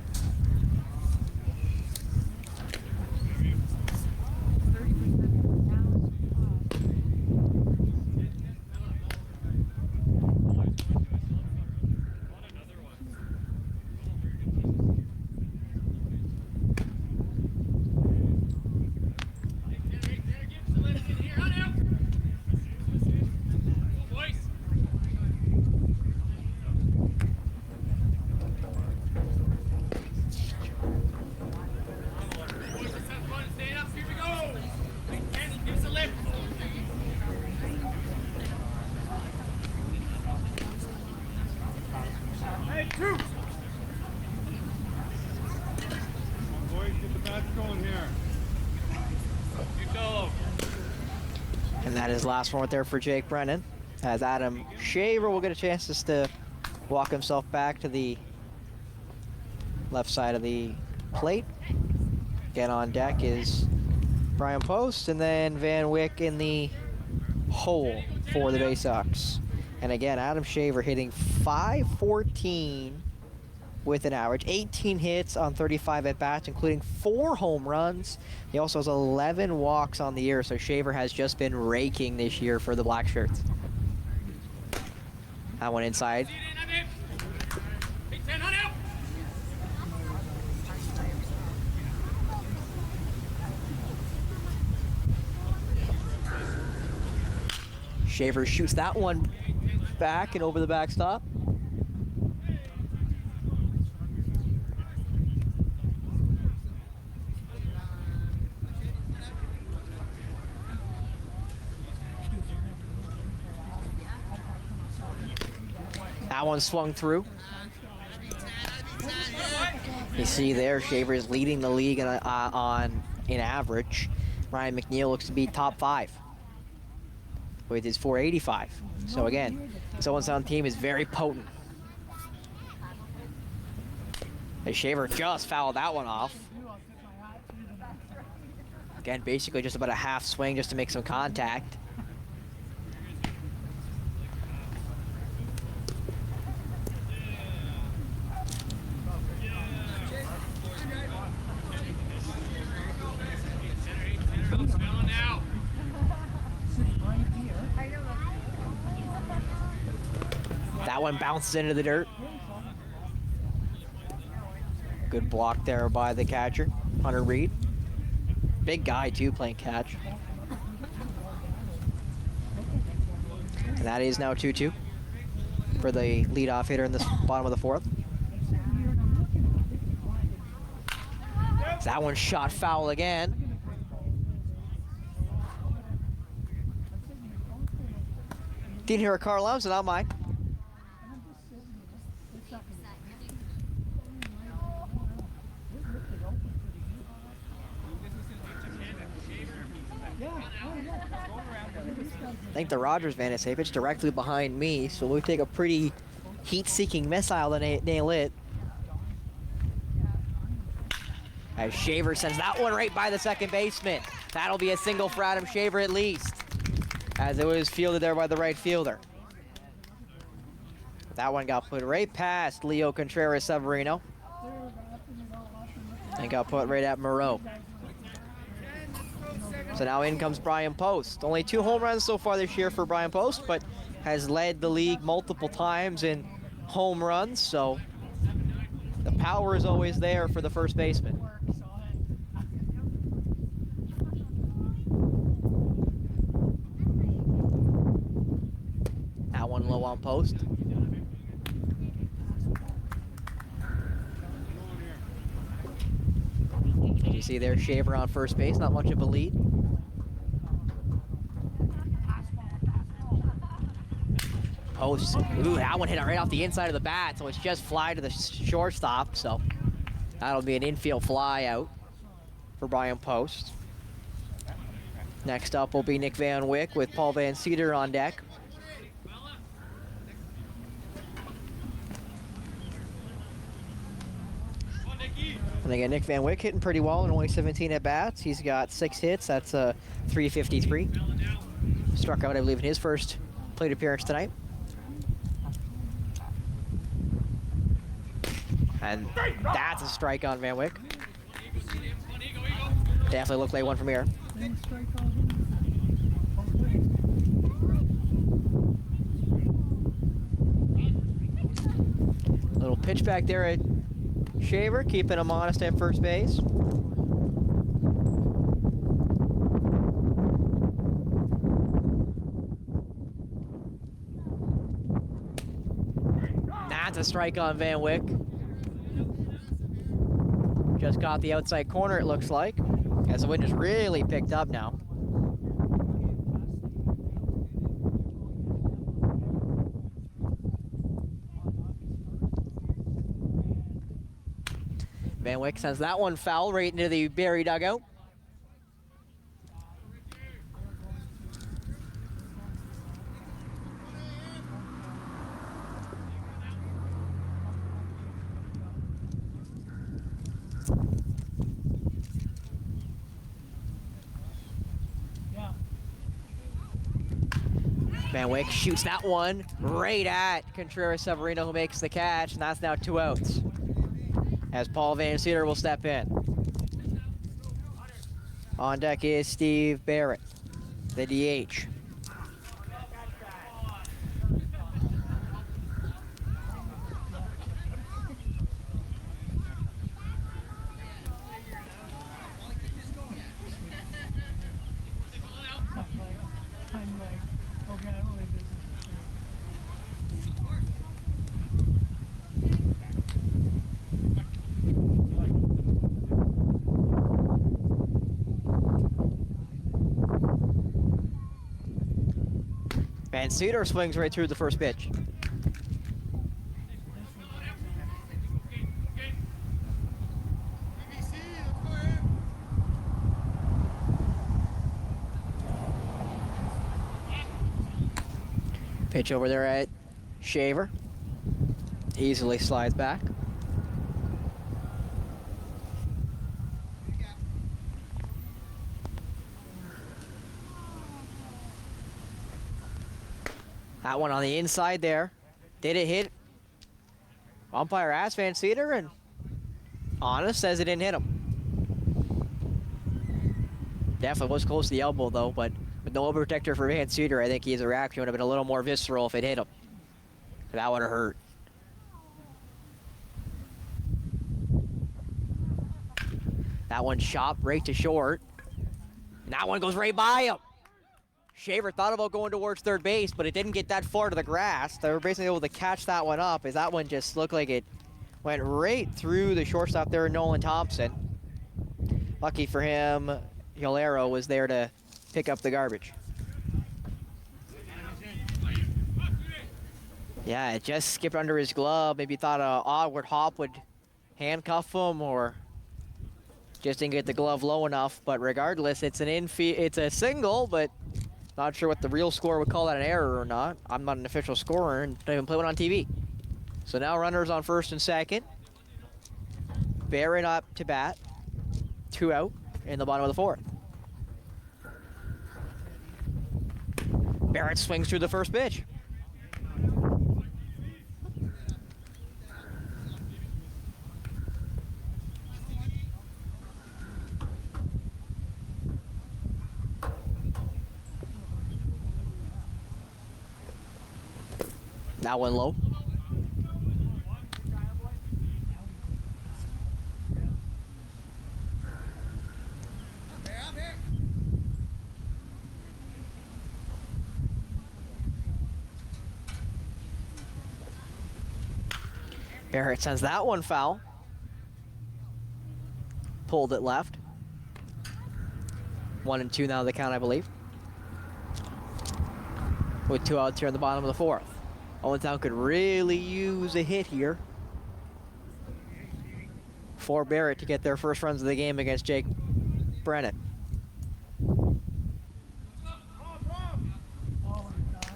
And that is last one right there for Jake Brennan. As Adam Shaver will get a chance just to walk himself back to the left side of the plate. Again on deck is Brian Post, and then Van Wyck in the hole for the Baysox. And again, Adam Shaver hitting .514 with an average, 18 hits on 35 at-bats, including 4 home runs. He also has 11 walks on the year, so Shaver has just been raking this year for the Black Shirts. That one inside. Shaver shoots that one back and over the backstop. That one swung through. You see there, Shaver is leading the league in average. Ryan McNeil looks to be top 5 with his .485. So again, this Owen team is very potent. And Shaver just fouled that one off. Again, basically just about a half swing just to make some contact. That one bounces into the dirt. Good block there by the catcher, Hunter Reed. Big guy too, playing catch. And that is now 2-2 for the leadoff hitter in the bottom of the 4th. That one shot foul again. Didn't hear a car alarm, so not mine. I think the Rogers van is safe. It's directly behind me, so we take a pretty heat-seeking missile to nail it. As Shaver sends that one right by the second baseman. That'll be a single for Adam Shaver at least, as it was fielded there by the right fielder. That one got put right past Leo Contreras-Severino and got put right at Moreau. So now in comes Brian Post. Only 2 home runs so far this year for Brian Post, but has led the league multiple times in home runs, so the power is always there for the first baseman. That one low on Post. As you see there, Shaver on first base, not much of a lead. Post. Ooh, that one hit it right off the inside of the bat, so it's just fly to the shortstop. So that'll be an infield fly out for Brian Post. Next up will be Nick Van Wyck with Paul Van Cedar on deck. And again, Nick Van Wyck hitting pretty well in only 17 at-bats. He's got 6 hits. That's a 353. Struck out, I believe, in his first plate appearance tonight. And that's a strike on Van Wyck. Definitely looked like one from here. Little pitch back there at Shaver, keeping him honest at first base. That's a strike on Van Wyck. Just got the outside corner, it looks like, as the wind has really picked up now. Van Wyck sends that one foul right into the Barrie dugout. Van Wyck shoots that one right at Contreras-Severino, who makes the catch, and that's now 2 outs. As Paul Van Cedar will step in. On deck is Steve Barrett, the DH. Van Cedar swings right through the first pitch. Pitch over there at Shaver. Easily slides back. That one on the inside there. Did it hit? Umpire asked Van Cedar, and Honest says it didn't hit him. Definitely was close to the elbow, though, but with no protector for Van Cedar, I think his reaction would have been a little more visceral if it hit him. That would have hurt. That one chopped right to short. And that one goes right by him. Shaver thought about going towards third base, but it didn't get that far to the grass. They were basically able to catch that one up, as that one just looked like it went right through the shortstop there, Nolan Thompson. Lucky for him, Hilaro was there to pick up the garbage. Yeah, it just skipped under his glove. Maybe thought Odd Hop would handcuff him, or just didn't get the glove low enough. But regardless, it's it's a single, but not sure what the real score would call that an error or not. I'm not an official scorer and don't even play one on TV. So now runners on first and second. Barrett up to bat. 2 out in the bottom of the 4th. Barrett swings through the first pitch. That one low. Barrett sends that one foul. pulled it left. 1-2 now the count, I believe. With 2 outs here in the bottom of the 4th. Owen could really use a hit here for Barrie to get their first runs of the game against Jake Brennan.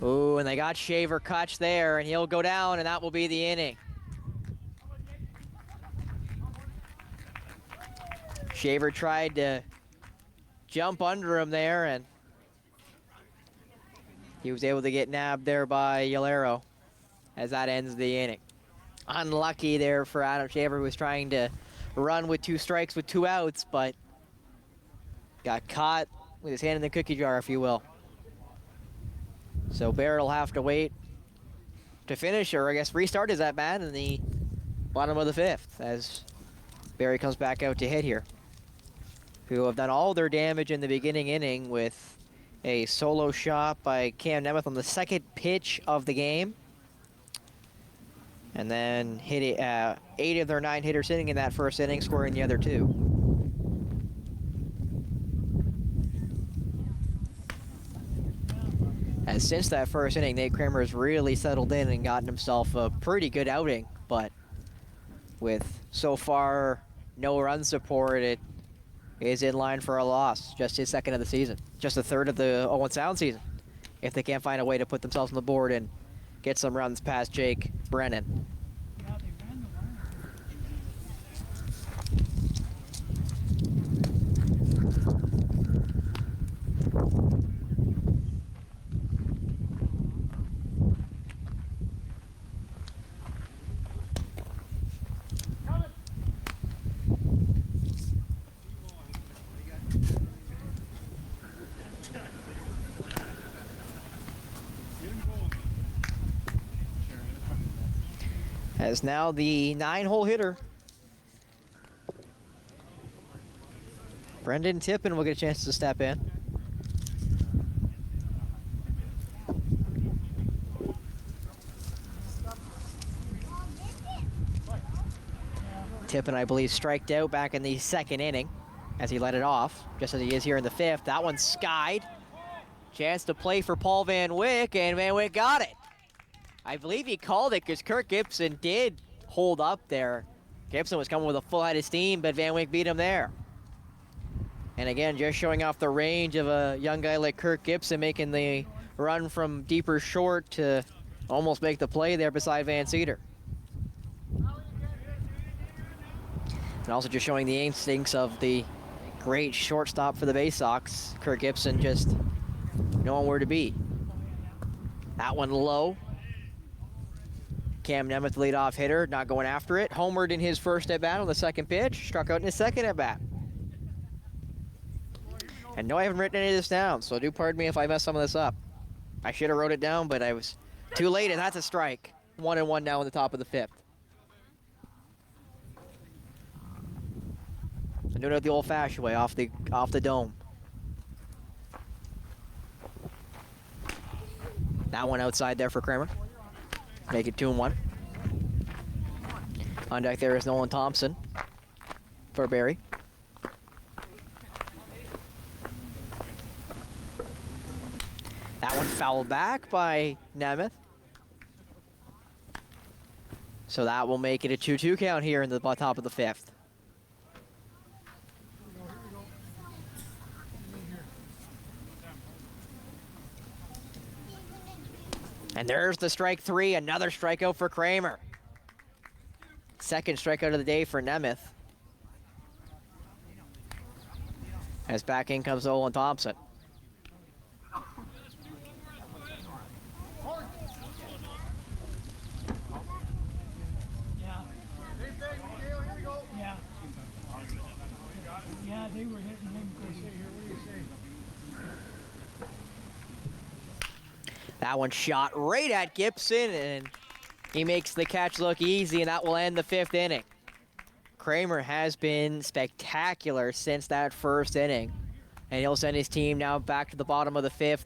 Ooh, and they got Shaver Kutch there, and he'll go down, and that will be the inning. Shaver tried to jump under him there, and he was able to get nabbed there by Yolero as that ends the inning. Unlucky there for Adam Shaver, who was trying to run with 2 strikes with 2 outs, but got caught with his hand in the cookie jar, if you will. So Barrie will have to wait to finish, or I guess restart his at-bat in the bottom of the 5th as Barrie comes back out to hit here, who have done all their damage in the beginning inning with a solo shot by Cam Nemeth on the 2nd pitch of the game. And then hit it, 8 of their 9 hitters hitting in that first inning, scoring the other 2. And since that first inning, Nate Kramer has really settled in and gotten himself a pretty good outing. But with so far no run support, it is in line for a loss. Just his 2nd of the season. Just the 3rd of the Owen Sound season. If they can't find a way to put themselves on the board and get some runs past Jake Brennan. Yeah, they ran the line. As now the 9-hole hitter, Brendan Tippin will get a chance to step in. Tippin, I believe, striked out back in the 2nd inning as he let it off, just as he is here in the 5th. That one's skied. Chance to play for Paul Van Wyck, and Van Wyck got it. I believe he called it because Kirk Gibson did hold up there. Gibson was coming with a full head of steam, but Van Wyck beat him there. And again, just showing off the range of a young guy like Kirk Gibson, making the run from deeper short to almost make the play there beside Van Cedar. And also just showing the instincts of the great shortstop for the Baysox, Kirk Gibson, just knowing where to be. That one low. Cam Nemeth, leadoff hitter, not going after it. Homered in his first at-bat on the 2nd pitch. Struck out in his 2nd at-bat. And no, I haven't written any of this down, so do pardon me if I mess some of this up. I should have wrote it down, but I was too late, and that's a strike. 1-1 now in the top of the 5th. So doing it the old-fashioned way, off the dome. That one outside there for Kramer. Make it 2-1. On deck there is Nolan Thompson for Barrie. That one fouled back by Nemeth. So that will make it a 2-2 count here in the top of the 5th. And there's the strike 3, another strikeout for Kramer. 2nd strikeout of the day for Nemeth. As back in comes Nolan Thompson. Yeah, they were hitting him crazy. That one shot right at Gibson, and he makes the catch look easy, and that will end the 5th inning. Kramer has been spectacular since that first inning, and he'll send his team now back to the bottom of the 5th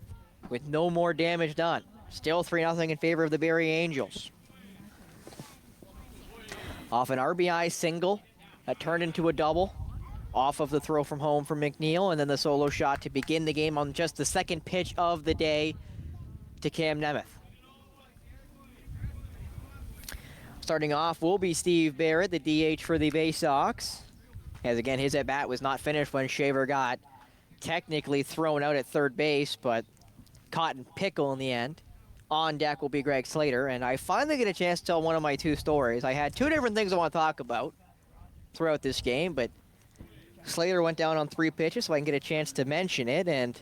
with no more damage done. Still 3-0 in favor of the Barrie Angels. Off an RBI single that turned into a double off of the throw from home from McNeil, and then the solo shot to begin the game on just the second pitch of the day to Cam Nemeth. Starting off will be Steve Barrett, the DH for the Baysox. As again, his at-bat was not finished when Shaver got technically thrown out at third base, but caught in pickle in the end. On deck will be Greg Slater, and I finally get a chance to tell one of my two stories. I had two different things I want to talk about throughout this game, but Slater went down on 3 pitches, so I can get a chance to mention it, and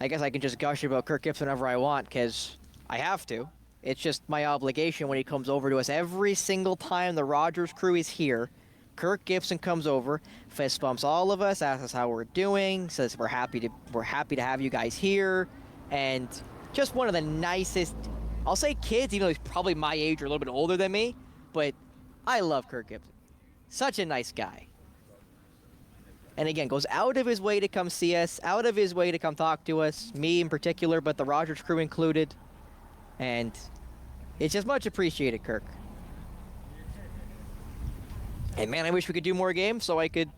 I guess I can just gush about Kirk Gibson whenever I want, because I have to. It's just my obligation when he comes over to us. Every single time the Rogers crew is here, Kirk Gibson comes over, fist bumps all of us, asks us how we're doing, says we're happy to have you guys here, and just one of the nicest, I'll say kids, even though he's probably my age or a little bit older than me, but I love Kirk Gibson. Such a nice guy. And again, goes out of his way to come see us, out of his way to come talk to us, me in particular, but the Rogers crew included. And it's just much appreciated, Kirk. And man, I wish we could do more games so I could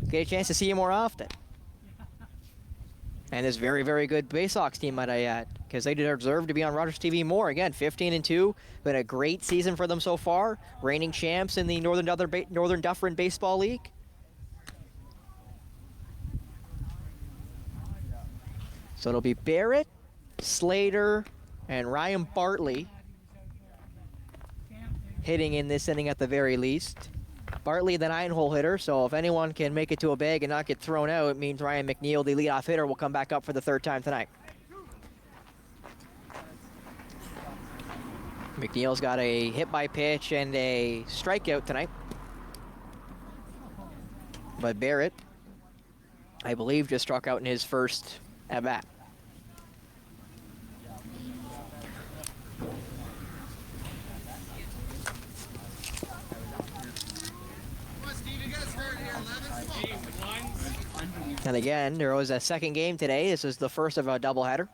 get a chance to see you more often. And this very, very good Baysox team, might I add, because they deserve to be on Rogers TV more. Again, 15-2, been a great season for them so far. Reigning champs in the Northern Dufferin Baseball League. So it'll be Barrett, Slater, and Ryan Bartley hitting in this inning at the very least. Bartley, the 9-hole hitter, so if anyone can make it to a bag and not get thrown out, it means Ryan McNeil, the leadoff hitter, will come back up for the 3rd time tonight. McNeil's got a hit by pitch and a strikeout tonight. But Barrett, I believe, just struck out in his first at-bat. And again, there was a second game today. This is the first of a doubleheader.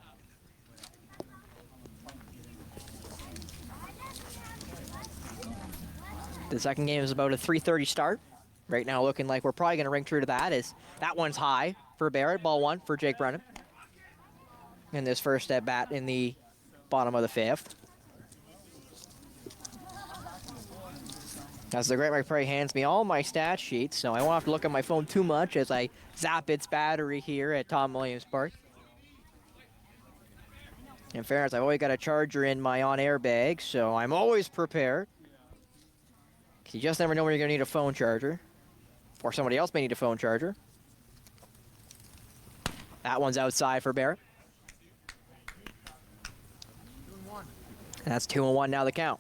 The second game is about a 3:30 start. Right now looking like we're probably going to ring true to that, as that one's high for Barrett. Ball 1 for Jake Brennan. In this first at bat in the bottom of the 5th. As the Great Mike Prairie hands me all my stat sheets, so I won't have to look at my phone too much as I zap its battery here at Tom Williams Park. In fairness, I've always got a charger in my on-air bag, so I'm always prepared. You just never know when you're going to need a phone charger. Or somebody else may need a phone charger. That one's outside for Barrett. And that's 2-1 now the count.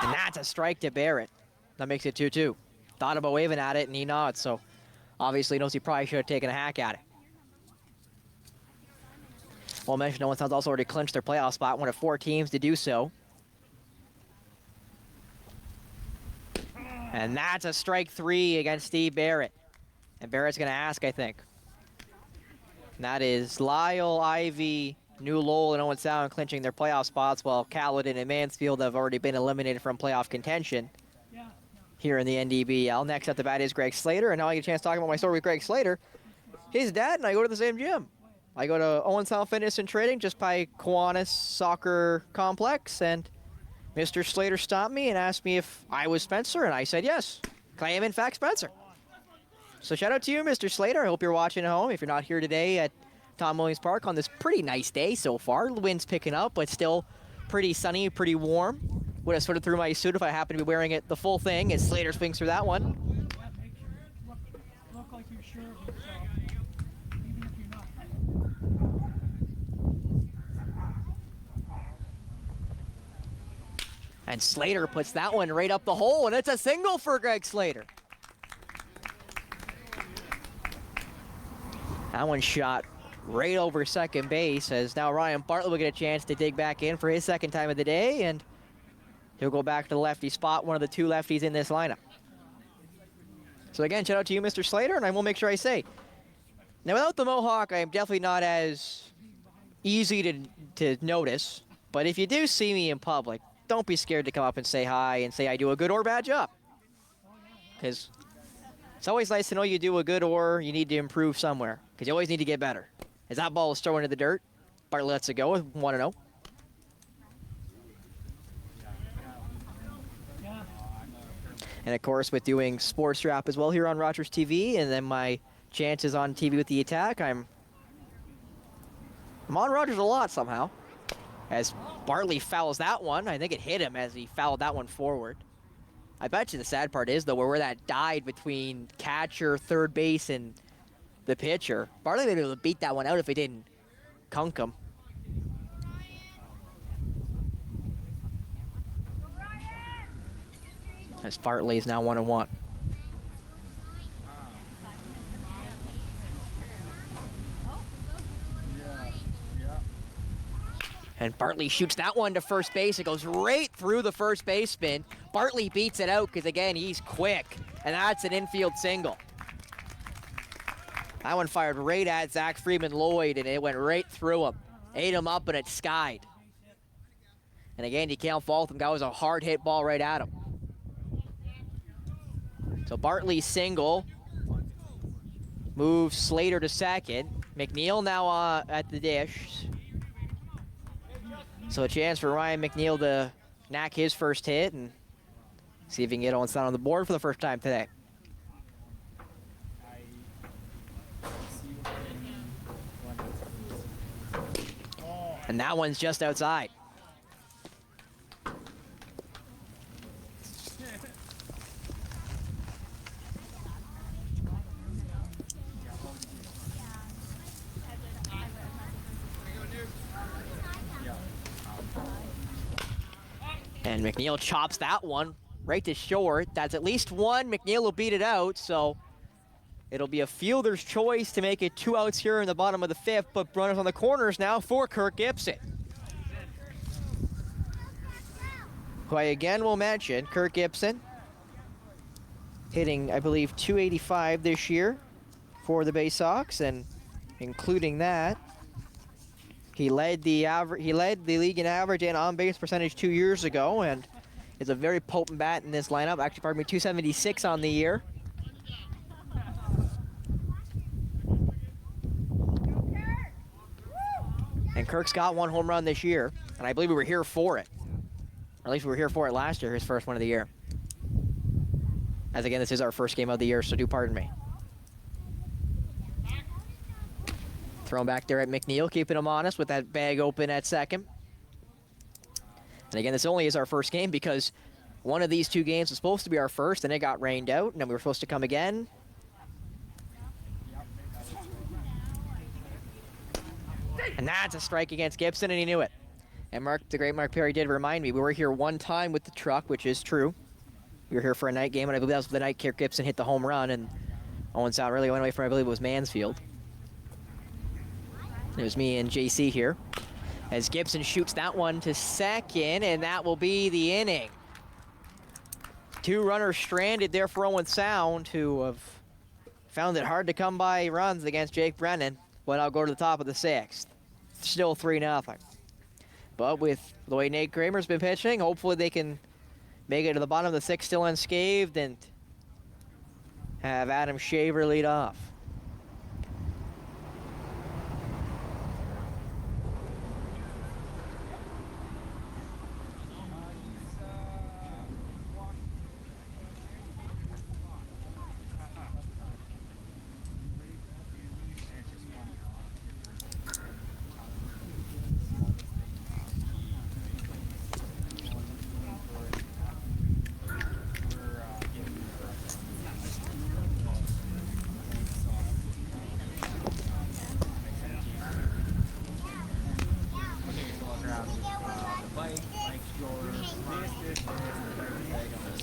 And that's a strike to Barrett. That makes it 2-2. Thought about waving at it, and he nods, so obviously knows he probably should have taken a hack at it. Well, mentioned Owen Sound's also already clinched their playoff spot, one of 4 teams to do so. And that's a strike 3 against Steve Barrett. And Barrett's going to ask, I think. And that is Lyle, Ivy, New Lowell, and Owen Sound clinching their playoff spots, while Caledon and Mansfield have already been eliminated from playoff contention here in the NDBL. Next at the bat is Greg Slater, and now I get a chance to talk about my story with Greg Slater. His dad and I go to the same gym. I go to Owen Sound Fitness and Trading just by Kiwanis Soccer Complex, and Mr. Slater stopped me and asked me if I was Spencer, and I said yes. I am, in fact, Spencer. So shout out to you, Mr. Slater. I hope you're watching at home. If you're not here today at Tom Williams Park on this pretty nice day so far. The wind's picking up, but still pretty sunny, pretty warm. Would have sweated through my suit if I happened to be wearing it the full thing, as Slater swings through that one. That makes you look like you're sure of yourself, even if you're not. And Slater puts that one right up the hole, and it's a single for Greg Slater. That one shot right over second base, as now Ryan Bartlett will get a chance to dig back in for his second time of the day, and he'll go back to the lefty spot, one of the 2 lefties in this lineup. So again, shout out to you, Mr. Slater, and I will make sure I say, now without the Mohawk, I am definitely not as easy to notice. But if you do see me in public, don't be scared to come up and say hi and say I do a good or bad job. Because it's always nice to know you do a good or you need to improve somewhere. Because you always need to get better. As that ball is thrown into the dirt, Bartley lets it go with 1-0. And of course, with doing Sports Drop as well here on Rogers TV, and then my chances on TV with the Attack, I'm on Rogers a lot somehow. As Bartley fouls that one, I think it hit him as he fouled that one forward. I bet you the sad part is, though, where that died between catcher, third base, and the pitcher. Bartley would be able to beat that one out if he didn't kunk him. As Bartley is now 1-1. And Bartley shoots that one to first base. It goes right through the first baseman. Bartley beats it out because, again, he's quick. And that's an infield single. That one fired right at Zach Freeman-Lloyd, and it went right through him. Ate him up, and it skied. And again, you can't fault him. That was a hard hit ball right at him. So Bartley single. Moves Slater to second. McNeil now at the dish. So a chance for Ryan McNeil to knack his first hit and see if he can get Owen Sound on the board for the first time today. And that one's just outside. And McNeil chops that one right to short. That's at least one. McNeil will beat it out, so it'll be a fielder's choice to make it 2 outs here in the bottom of the fifth, but runners on the corners now for Kirk Gibson. Who I again will mention, Kirk Gibson, hitting, I believe, .285 this year for the Baysox, and including that, he led the league in average and on-base percentage 2 years ago, and is a very potent bat in this lineup. Actually, pardon me, .276 on the year. And Kirk's got 1 home run this year, and I believe we were here for it. Or at least we were here for it last year, his first one of the year. As again, this is our first game of the year, so do pardon me. Thrown back there at McNeil, keeping him honest with that bag open at second. And again, this only is our first game because one of these 2 games was supposed to be our first, and it got rained out, and then we were supposed to come again. And that's a strike against Gibson, and he knew it. And the great Mark Perry did remind me, we were here one time with the truck, which is true. We were here for a night game, and I believe that was the night Kirk Gibson hit the home run, and Owen Sound really went away from, I believe it was Mansfield. It was me and JC here. As Gibson shoots that one to second, and that will be the inning. 2 runners stranded there for Owen Sound, who have found it hard to come by runs against Jake Brennan, but I'll go to the top of the 6th. Still 3-0. But with the way Nate Kramer's been pitching, hopefully they can make it to the bottom of the 6th still unscathed and have Adam Shaver lead off.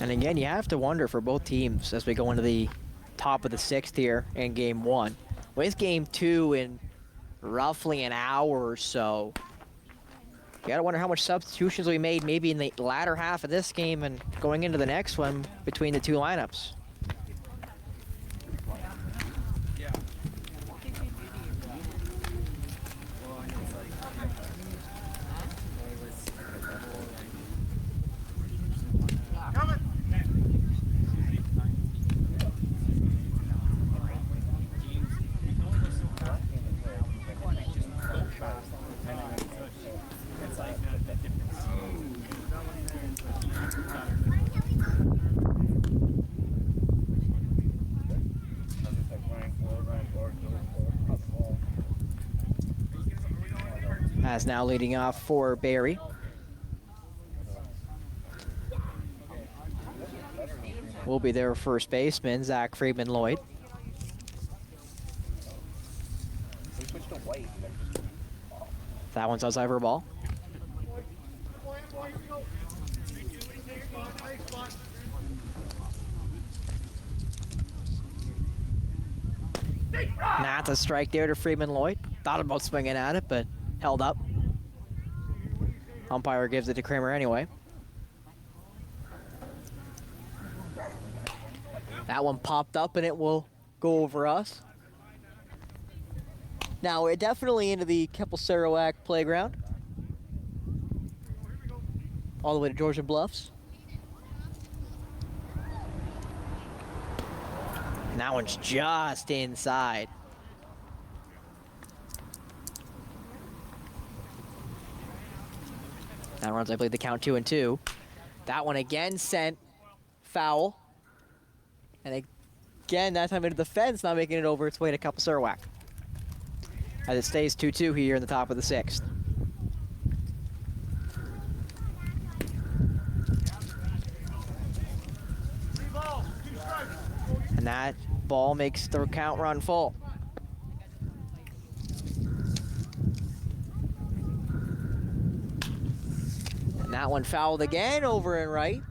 And again, you have to wonder for both teams as we go into the top of the 6th here in Game 1. With Game 2 in roughly an hour or so, you got to wonder how much substitutions we made maybe in the latter half of this game and going into the next one between the 2 lineups. As now leading off for Barrie. Will be their first baseman, Zach Friedman-Lloyd. That one's outside for a ball. That's a strike there to Friedman-Lloyd. Thought about swinging at it, but held up. Umpire gives it to Kramer anyway. That one popped up and it will go over us. Now we're definitely into the Keppel-Sarawak playground. All the way to Georgian Bluffs. And that one's just inside. That runs, I believe, the count 2-2. That one again sent foul. And again, that time into the fence, not making it over its way to Keppel-Sarawak. As it stays 2-2 here in the top of the 6th. And that ball makes the count run full. And that one fouled again over and right.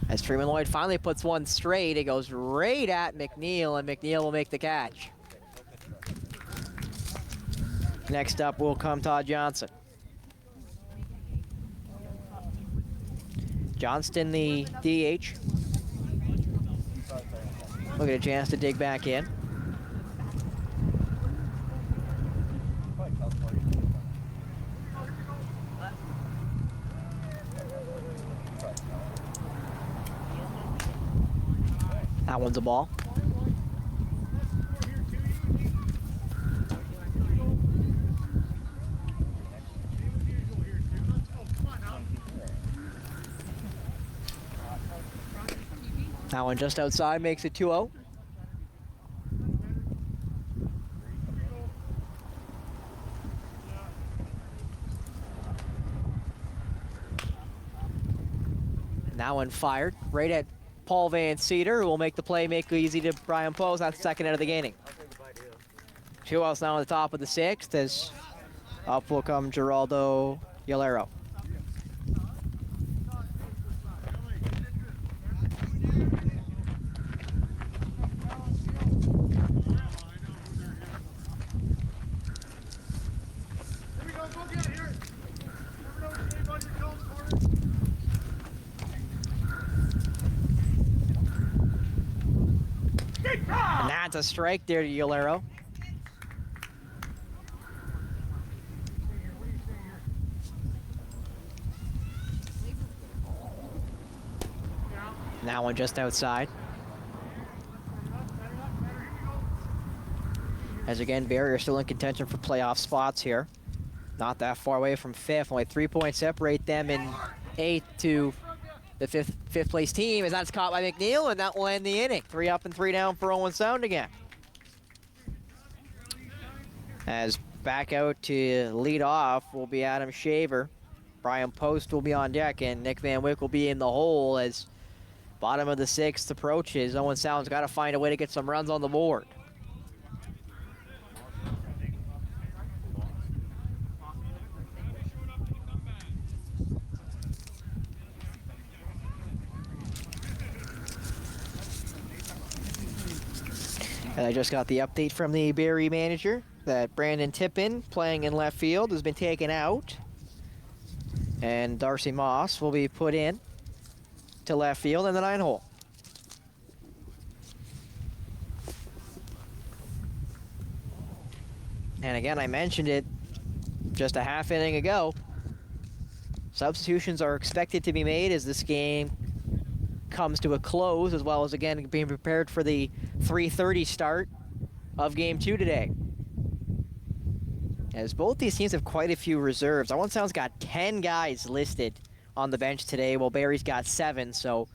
As Friedman-Lloyd finally puts one straight, it goes right at McNeil, and McNeil will make the catch. Next up will come Todd Johnson. Johnston, the DH. We'll get a chance to dig back in. That one's a ball. That one just outside makes it 2-0. And that one fired right at Paul Van Cedar, who will make the play, make it easy to Brian Post. That's the second out of the inning. 2 outs now on the top of the 6th as up will come Geraldo Yolero. And that's a strike there to Yolero. And that one just outside. As again, Barrie are still in contention for playoff spots here. Not that far away from 5th. Only 3 points separate them in 8th to the fifth place team, as that's caught by McNeil, and that will end the inning. 3 up and 3 down for Owen Sound again. As back out to lead off will be Adam Shaver. Brian Post will be on deck, and Nick Van Wyck will be in the hole as bottom of the 6th approaches. Owen Sound's got to find a way to get some runs on the board. And I just got the update from the Barrie manager that Brandon Tippin, playing in left field, has been taken out. And Darcy Moss will be put in to left field in the 9 hole. And again, I mentioned it just a half inning ago. Substitutions are expected to be made as this game comes to a close, as well as, again, being prepared for the 3:30 start of Game 2 today. As both these teams have quite a few reserves. Owen Sound's got 10 guys listed on the bench today, while Barrie's got 7, so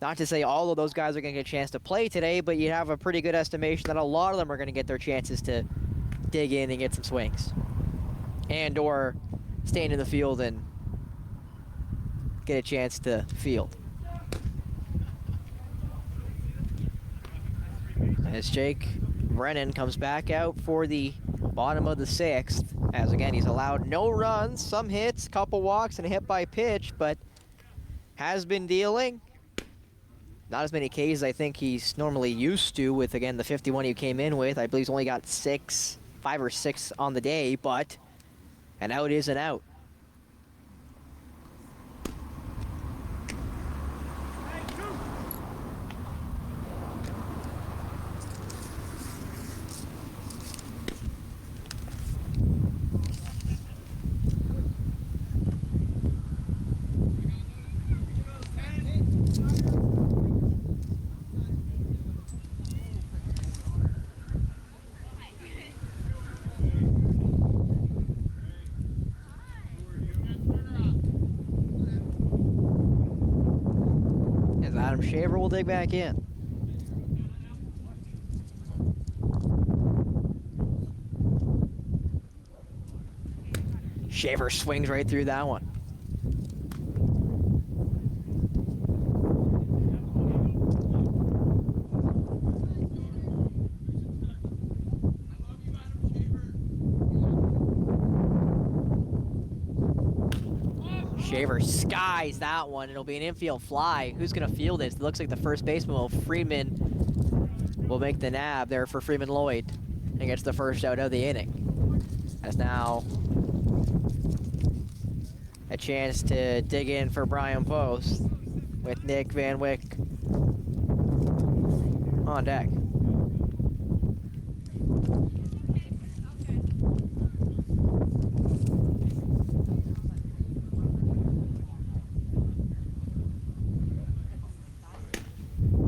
not to say all of those guys are going to get a chance to play today, but you have a pretty good estimation that a lot of them are going to get their chances to dig in and get some swings. And or stand in the field and get a chance to field. As Jake Brennan comes back out for the bottom of the 6th, as again he's allowed no runs, some hits, couple walks, and a hit by pitch, but has been dealing. Not as many Ks as I think he's normally used to with, again, the 51 he came in with. I believe he's only got 5 or 6 on the day, but an out is an out. Shaver will dig back in. Shaver swings right through that one. Shaver skies that one. It'll be an infield fly. Who's going to field this? It looks like the first baseman, will Freeman, will make the nab there for Freeman Lloyd and gets the first out of the inning. As now a chance to dig in for Brian Post with Nick Van Wyck on deck.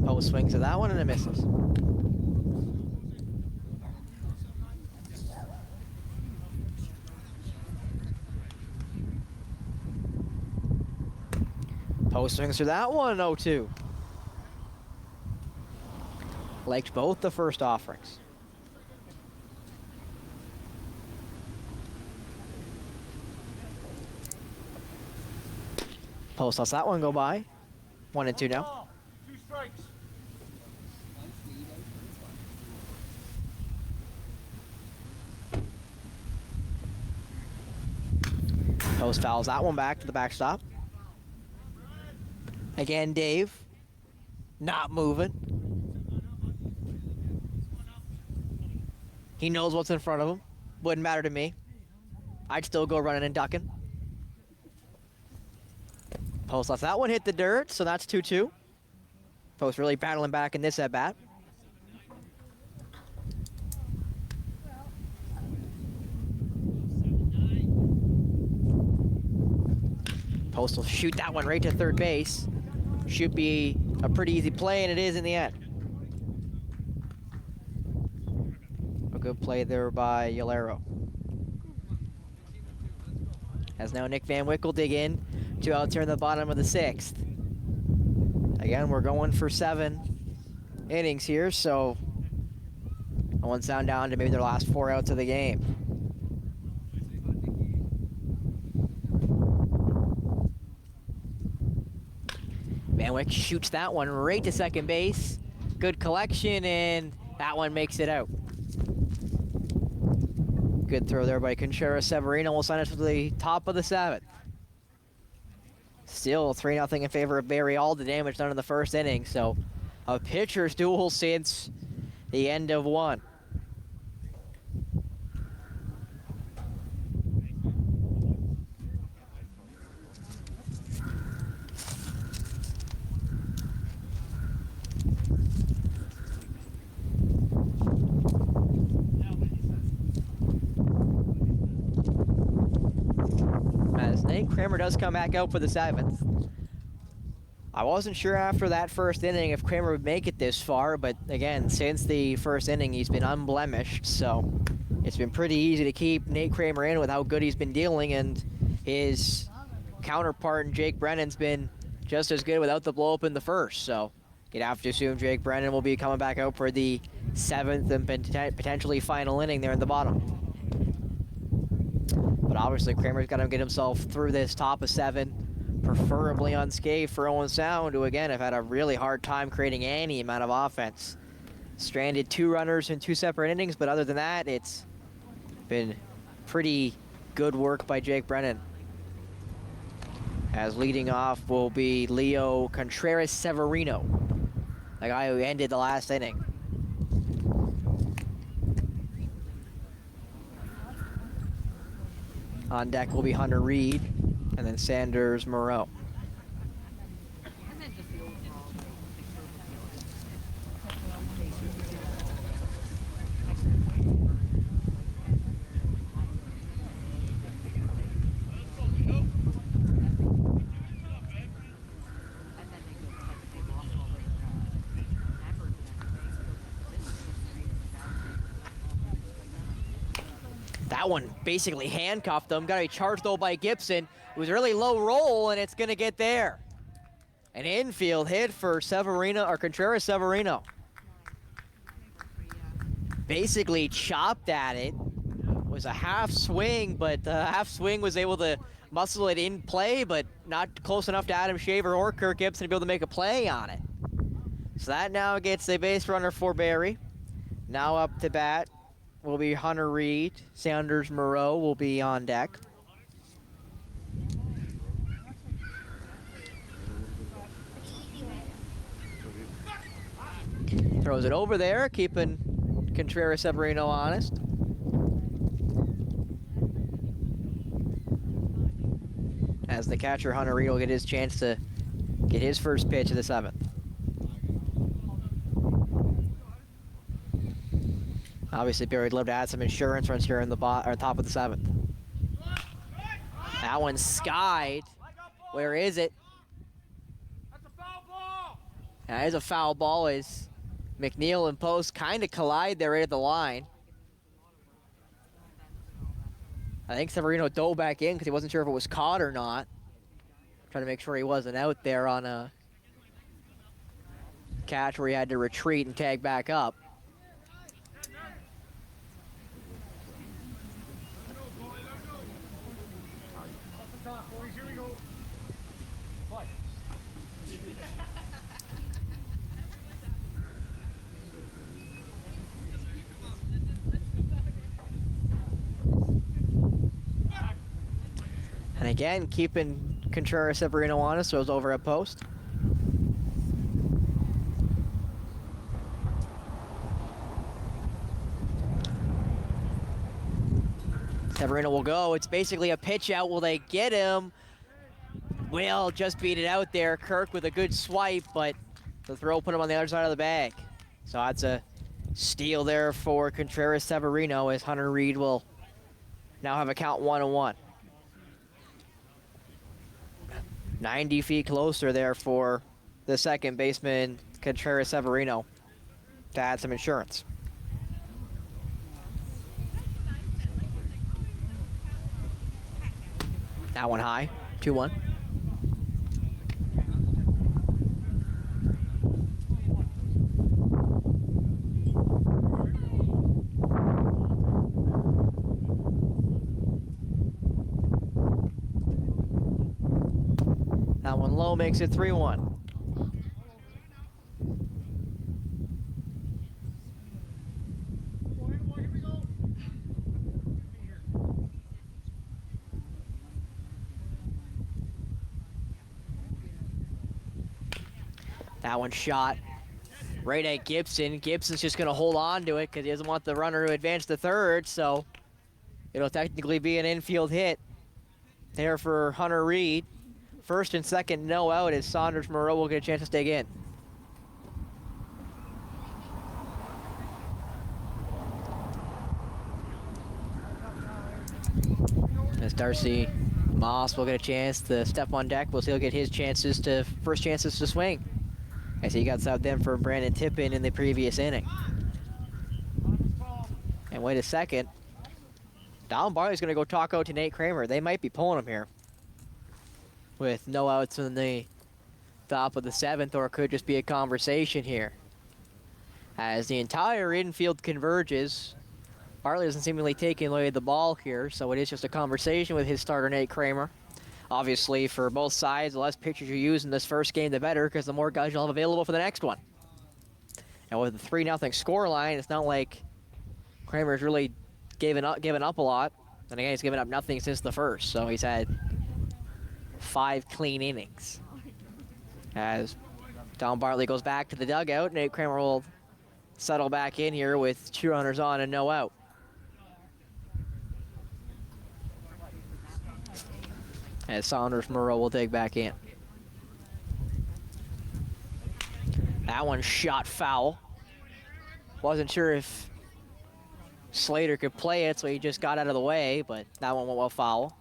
Post swings at that one and it misses. Post swings through that one, 0-2. Liked both the first offerings. Post lets that one go by. 1-2 now. 2 strikes. Post fouls that one back to the backstop. Again, Dave, not moving. He knows what's in front of him. Wouldn't matter to me. I'd still go running and ducking. Post lets that one hit the dirt, so that's 2-2. Post really battling back in this at-bat. Post will shoot that one right to third base. Should be a pretty easy play, and it is in the end. A good play there by Yolero. As now Nick Van Wyck will dig in to out turn the bottom of the 6th. Again, we're going for 7 innings here, so Owen Sound down to maybe their last 4 outs of the game. Van Wyck shoots that one right to second base. Good collection, and that one makes it out. Good throw there by Contreras Severino. Will sign us to the top of the 7th. Still 3-0 in favor of Barrie. All the damage done in the first inning, so a pitcher's duel since the end of 1. as Nate Kramer does come back out for the 7th. I wasn't sure after that first inning if Kramer would make it this far, but again, since the first inning, he's been unblemished, so it's been pretty easy to keep Nate Kramer in with how good he's been dealing, and his counterpart in Jake Brennan's been just as good without the blow-up in the first, so you'd have to assume Jake Brennan will be coming back out for the 7th and potentially final inning there in the bottom. But obviously, Kramer's got to get himself through this top of 7, preferably unscathed for Owen Sound, who again have had a really hard time creating any amount of offense. Stranded 2 runners in 2 separate innings, but other than that, it's been pretty good work by Jake Brennan. As leading off will be Leo Contreras-Severino, the guy who ended the last inning. On deck will be Hunter Reed, and then Sanders Moreau. That one basically handcuffed him. Got to be charged though by Gibson. It was a really low roll, and it's going to get there. An infield hit for Severino, or Contreras-Severino. Basically chopped at it. Was a half swing, but the half swing was able to muscle it in play, but not close enough to Adam Shaver or Kirk Gibson to be able to make a play on it. So that now gets a base runner for Barrie. Now up to bat will be Hunter Reed. Sanders Moreau will be on deck. Throws it over there, keeping Contreras-Severino honest. As the catcher, Hunter Reed, will get his chance to get his first pitch of the 7th. Obviously, Barrie would love to add some insurance runs here in the top of the 7th. That one's skied. Where is it? That's a foul ball. That is a foul ball as McNeil and Post kind of collide there right at the line. I think Severino dove back in because he wasn't sure if it was caught or not. Trying to make sure he wasn't out there on a catch where he had to retreat and tag back up. Here we go. What? And again, keeping Contreras-Severino honest, so it was over at Post. Severino will go. It's basically a pitch out. Will they get him? Will just beat it out there. Kirk with a good swipe, but the throw put him on the other side of the bag. So that's a steal there for Contreras-Severino as Hunter Reed will now have a count 1-1. 90 feet closer there for the second baseman, Contreras-Severino, to add some insurance. That one high, 2-1. That one low makes it 3-1. Here we go. That one shot right at Gibson. Gibson's just going to hold on to it because he doesn't want the runner to advance to third, so it'll technically be an infield hit there for Hunter Reed. First and second, no out as Sanders Moreau will get a chance to stay in. As Darcy Moss will get a chance to step on deck. We'll see he'll get his first chances to swing. As he got subbed in for Brandon Tippin in the previous inning. And wait a second. Don Barley's going to go talk out to Nate Kramer. They might be pulling him here. With no outs in the top of the 7th, or it could just be a conversation here. As the entire infield converges, Bartley isn't seemingly taking away the ball here, so it is just a conversation with his starter, Nate Kramer. Obviously, for both sides, the less pitchers you use in this first game, the better, because the more guys you'll have available for the next one. And with the 3-0 scoreline, it's not like Kramer's really given up a lot. And again, he's given up nothing since the first, so he's had 5 clean innings. As Don Bartley goes back to the dugout, Nate Kramer will settle back in here with 2 runners on and no out. As Saunders Moreau will dig back in. That one shot foul. Wasn't sure if Slater could play it, so he just got out of the way, but that one went well foul.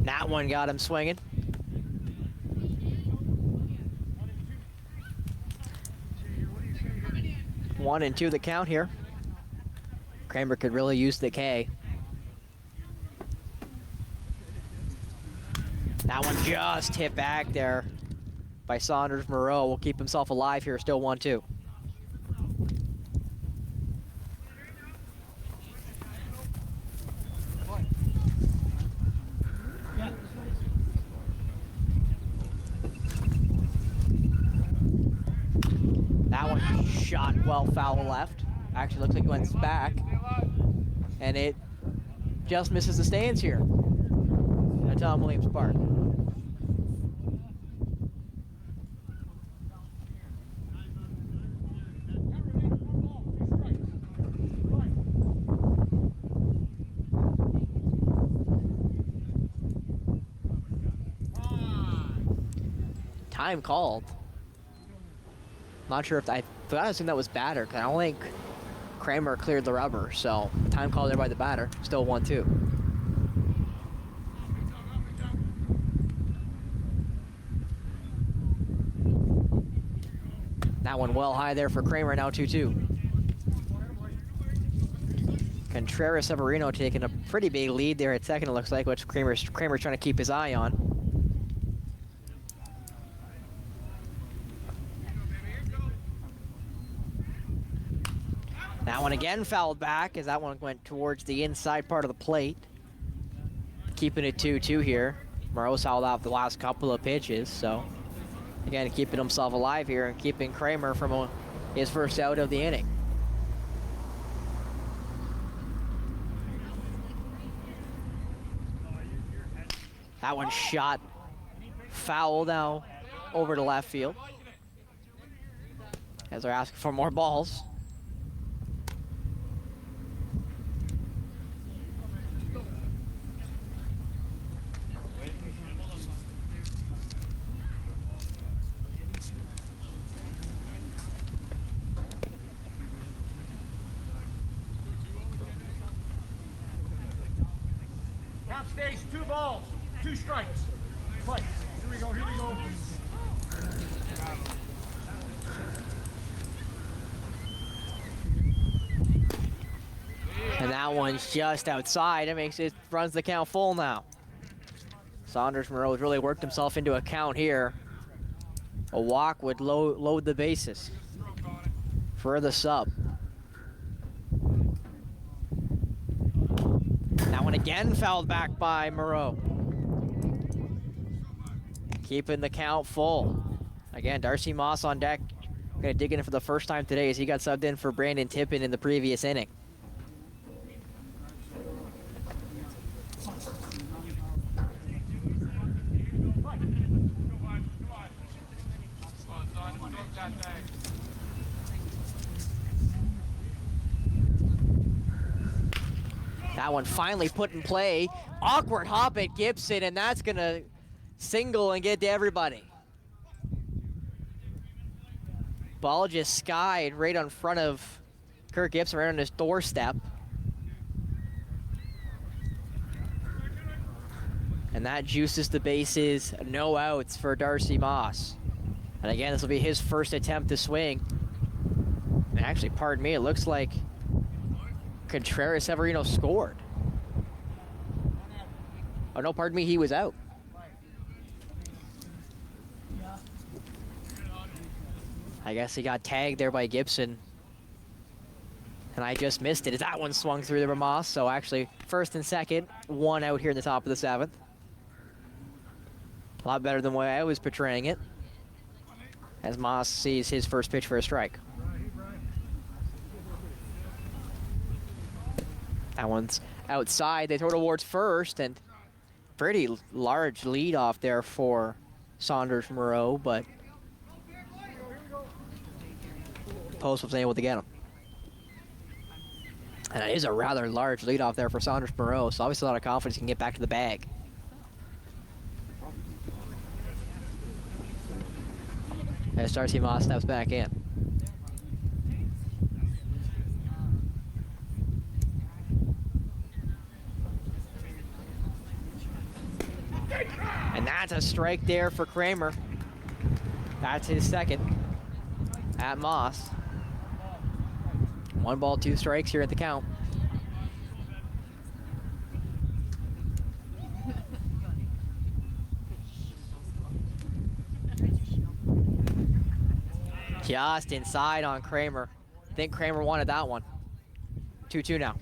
That one got him swinging. One and two the count here. Kramer could really use the K. That one just hit back there by Saunders Moreau. Will keep himself alive here, still 1-2. That one shot well foul left. Actually looks like it went back. And it just misses the stands here at Tom Williams Park. Time called. Not sure if I thought I assumed that was batter, because I don't think Kramer cleared the rubber, so time called there by the batter. Still 1-2. That one well high there for Kramer, now 2-2. Contreras Severino taking a pretty big lead there at second, it looks like, which Kramer's trying to keep his eye on. That one again fouled back as that one went towards the inside part of the plate. Keeping it 2-2 here. Moreau's held off the last couple of pitches, so again, keeping himself alive here and keeping Kramer from his first out of the inning. That one shot foul now over to left field as they're asking for more balls. Count stays 2 balls, 2 strikes. Play. Here we go, here we go. And that one's just outside. It runs the count full now. Saunders Moreau has really worked himself into a count here. A walk would load the bases for the sub. That one again fouled back by Moreau. Keeping the count full. Again, Darcy Moss on deck. Gonna dig in for the first time today as he got subbed in for Brandon Tippin in the previous inning. That one finally put in play. Awkward hop at Gibson, and that's going to single and get to everybody. Ball just skied right in front of Kirk Gibson, right on his doorstep. And that juices the bases. No outs for Darcy Moss. And again, this will be his first attempt to swing. And actually, pardon me, it looks like Contreras Severino scored. Oh no, pardon me, he was out. I guess he got tagged there by Gibson. And I just missed it. That one swung through the Moss. So actually, first and second, one out here in the top of the seventh. A lot better than the way I was portraying it. As Moss sees his first pitch for a strike. That one's outside. They throw towards first, and pretty large lead off there for Saunders Moreau, but Post was able to get him. And it is a rather large lead off there for Saunders Moreau, so obviously a lot of confidence he can get back to the bag. As Darcy Moss steps back in. And that's a strike there for Kramer. That's his second at Moss. 1 ball, 2 strikes here at the count. Just inside on Kramer. I think Kramer wanted that one. 2-2 now.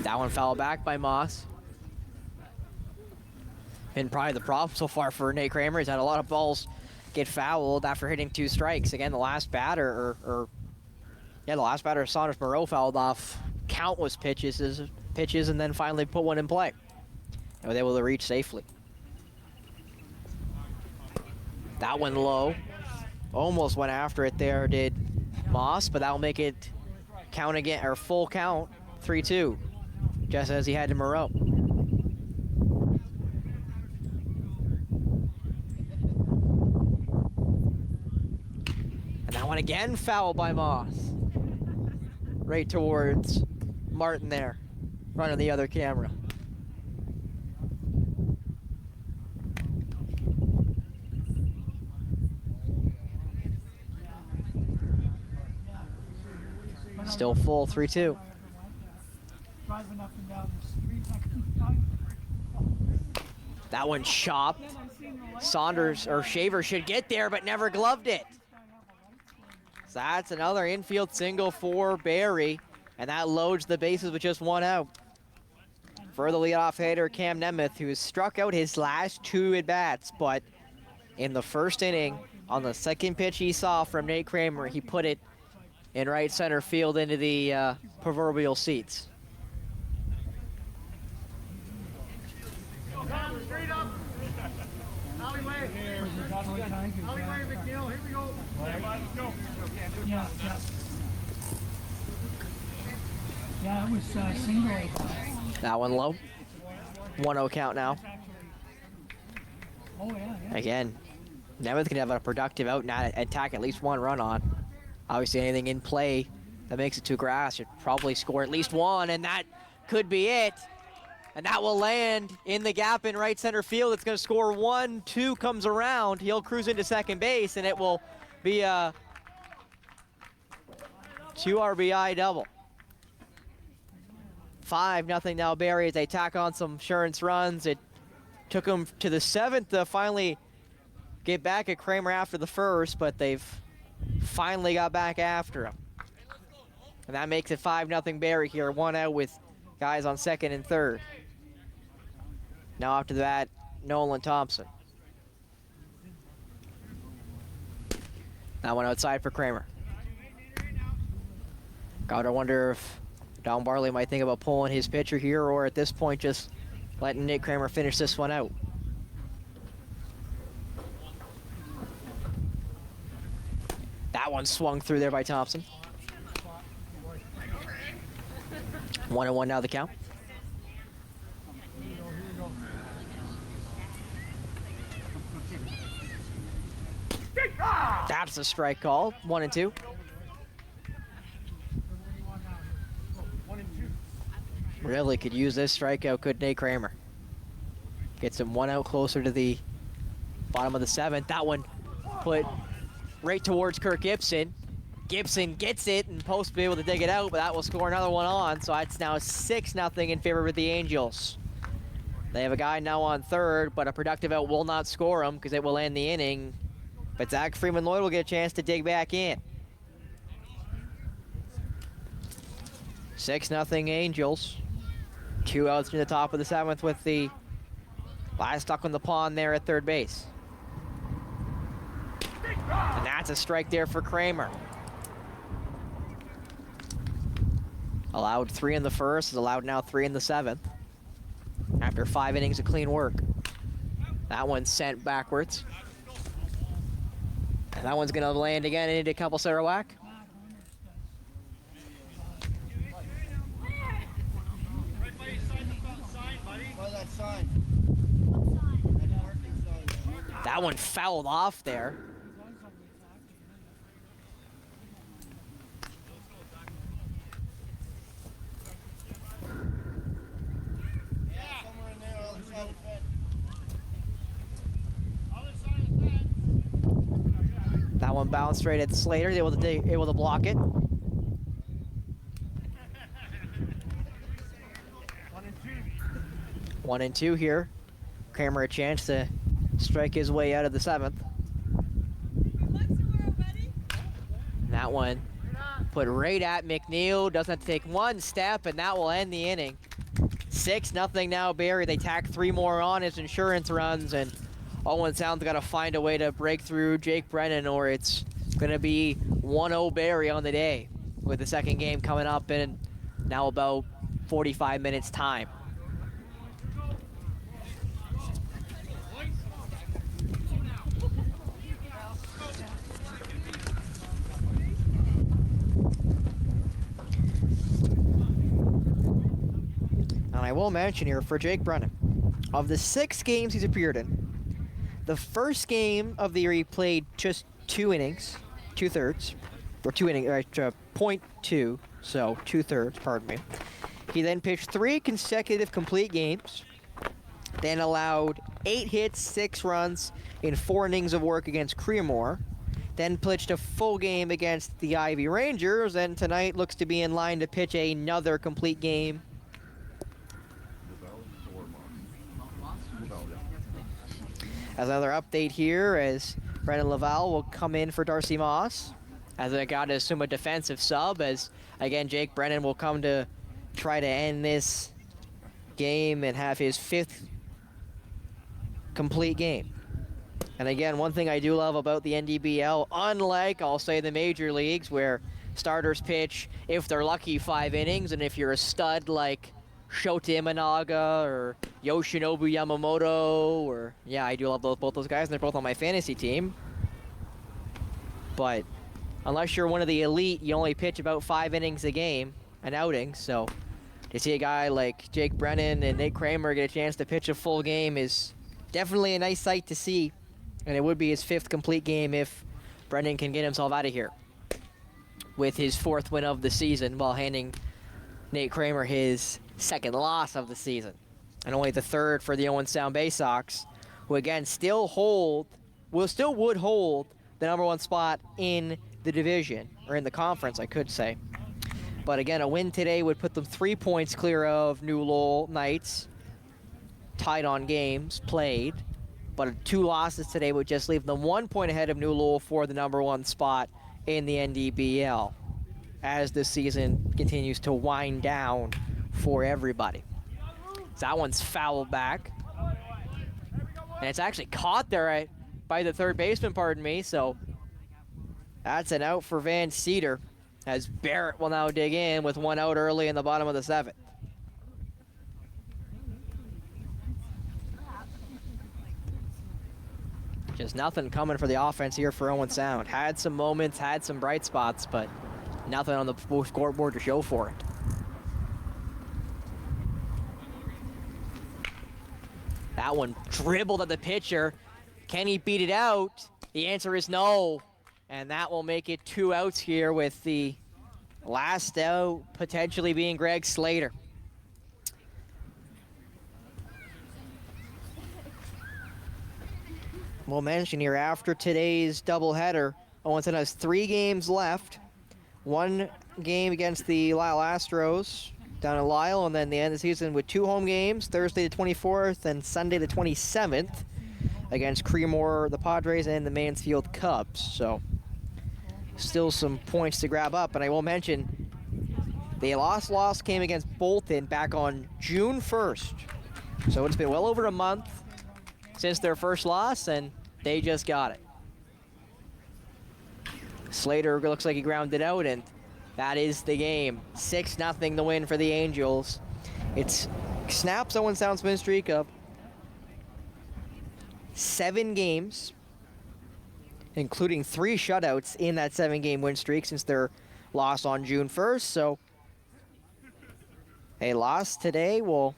That one fouled back by Moss. And probably the problem so far for Nate Kramer is that a lot of balls get fouled after hitting 2 strikes. Again, the last batter, the last batter, Saunders Moreau, fouled off countless pitches and then finally put one in play. And was able to reach safely. That one low. Almost went after it there, did Moss, but that'll make it count again, or full count, 3-2. Just as he had to Moreau. And that one again fouled by Moss. Right towards Martin there, running the other camera. Still full, 3-2. Driving up and down the street. That one chopped. Saunders or Shaver should get there, but never gloved it. So that's another infield single for Barrie, and that loads the bases with just 1 out. For the leadoff hitter, Cam Nemeth, who has struck out his last 2 at-bats, but in the first inning, on the second pitch he saw from Nate Kramer, he put it in right center field into the proverbial seats. Straight up. Alleyway. Alleyway, McNeil. Here we go. Yeah. Yeah, it was single. That one low. 1-0 count now. Oh, yeah. Again, Nemeth can have a productive out and attack at least 1 run on. Obviously, anything in play that makes it to grass should probably score at least 1, and that could be it. And that will land in the gap in right center field. It's going to score 1, 2 comes around. He'll cruise into second base, and it will be a 2 RBI double. 5-0 now Barrie as they tack on some insurance runs. It took them to the 7th to finally get back at Kramer after the first, but they've finally got back after him. And that makes it 5-0 Barrie here. 1 out with guys on second and third. Now after that, Nolan Thompson. That one outside for Kramer. Gotta wonder if Don Barley might think about pulling his pitcher here, or at this point just letting Nate Kramer finish this one out. That one swung through there by Thompson. 1-1 now the count. That's a strike call. 1-2. 1-2. Really could use this strikeout, could Nate Kramer. Gets him one out closer to the bottom of the 7th. That one put right towards Kirk Gibson. Gibson gets it and Post will be able to dig it out, but that will score another one on. So it's now 6-0 in favor of the Angels. They have a guy now on third, but a productive out will not score him because it will end the inning. But Zach Freeman-Lloyd will get a chance to dig back in. 6-0 Angels. 2 outs near the top of the 7th with the guy stuck on the pond there at third base. And that's a strike there for Kramer. Allowed 3 in the first, is allowed now 3 in the 7th. After 5 innings of clean work. That one's sent backwards. And that one's gonna land again into a couple Sarawak. That one fouled off there. That one bounced straight at Slater, able to block it. 1-2 here. Kramer a chance to strike his way out of the 7th. That one put right at McNeil. Doesn't have to take one step, and that will end the inning. 6-0 now, Barrie. They tack 3 more on his insurance runs, and Owen Sound's got to find a way to break through Jake Brennan, or it's going to be 1-0 Barrie on the day, with the second game coming up in now about 45 minutes time. And I will mention here for Jake Brennan, of the 6 games he's appeared in, the first game of the year he played just 2 innings, 2/3, or 2 innings, 0.2, so 2/3, pardon me. He then pitched 3 consecutive complete games, then allowed 8 hits, 6 runs in 4 innings of work against Creamore, then pitched a full game against the Ivy Rangers, and tonight looks to be in line to pitch another complete game. As another update here, as Brendan Laval will come in for Darcy Moss, as I got to assume a defensive sub, as again Jake Brennan will come to try to end this game and have his 5th complete game. And again, one thing I do love about the NDBL, unlike, I'll say, the major leagues, where starters pitch, if they're lucky, 5 innings, and if you're a stud like Shota Imanaga or Yoshinobu Yamamoto, or yeah, I do love both those guys, and they're both on my fantasy team. But unless you're one of the elite, you only pitch about 5 innings a game, an outing. So to see a guy like Jake Brennan and Nate Kramer get a chance to pitch a full game is definitely a nice sight to see, and it would be his 5th complete game if Brennan can get himself out of here with his 4th win of the season, while handing Nate Kramer his 2nd loss of the season, and only the 3rd for the Owen Sound Baysox, who again still would hold the #1 spot in the division, or in the conference, I could say. But again, a win today would put them 3 points clear of New Lowell Knights, tied on games played. But 2 losses today would just leave them 1 point ahead of New Lowell for the #1 spot in the NDBL, as this season continues to wind down for everybody. So that one's fouled back. And it's actually caught there by the 3rd baseman, pardon me. So that's an out for Van Cedar, as Barrett will now dig in with 1 out early in the bottom of the 7th. Just nothing coming for the offense here for Owen Sound. Had some moments, had some bright spots, but nothing on the scoreboard to show for it. That one dribbled at the pitcher. Can he beat it out? The answer is no. And that will make it 2 outs here, with the last out potentially being Greg Slater. We'll mention here, after today's doubleheader, Owenson has 3 games left. 1 game against the Lyle Astros down in Lyle, and then the end of the season with 2 home games, Thursday the 24th and Sunday the 27th, against Creemore, the Padres, and the Mansfield Cubs. So still some points to grab up. And I will mention, the last loss came against Bolton back on June 1st. So it's been well over a month since their first loss, and they just got it. Slater looks like he grounded out, and that is the game. 6-0 the win for the Angels. It snaps Owen Sound's win streak of 7 games, including 3 shutouts in that 7-game win streak since their loss on June 1st. So a loss today will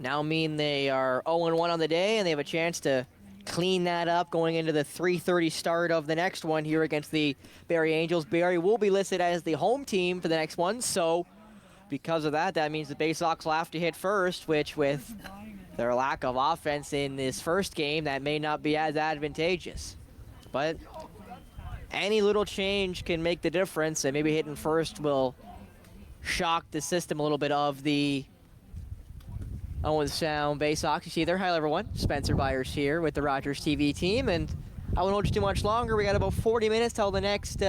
now mean they are 0-1 on the day, and they have a chance to clean that up going into the 3:30 start of the next one here against the Barrie Angels. Barrie will be listed as the home team for the next one, so because of that, that means the Baysox will have to hit first, which with their lack of offense in this first game, that may not be as advantageous. But any little change can make the difference, and maybe hitting first will shock the system a little bit of the Owen Sound Baysox. You see there. Hi everyone, Spencer Byers here with the Rogers TV team, and I won't hold you too much longer. We got about 40 minutes till the next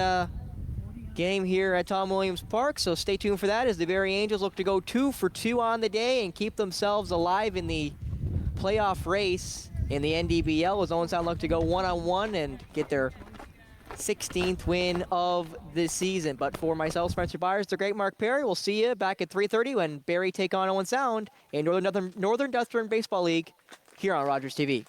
game here at Tom Williams Park, so stay tuned for that as the Barrie Angels look to go 2 for 2 on the day and keep themselves alive in the playoff race in the NDBL, as Owen Sound look to go 1-on-1 and get their 16th win of the season. But for myself, Spencer Byers, the great Mark Perry, we'll see you back at 3:30 when Barrie take on Owen Sound in Northern Dufferin Baseball League here on Rogers TV.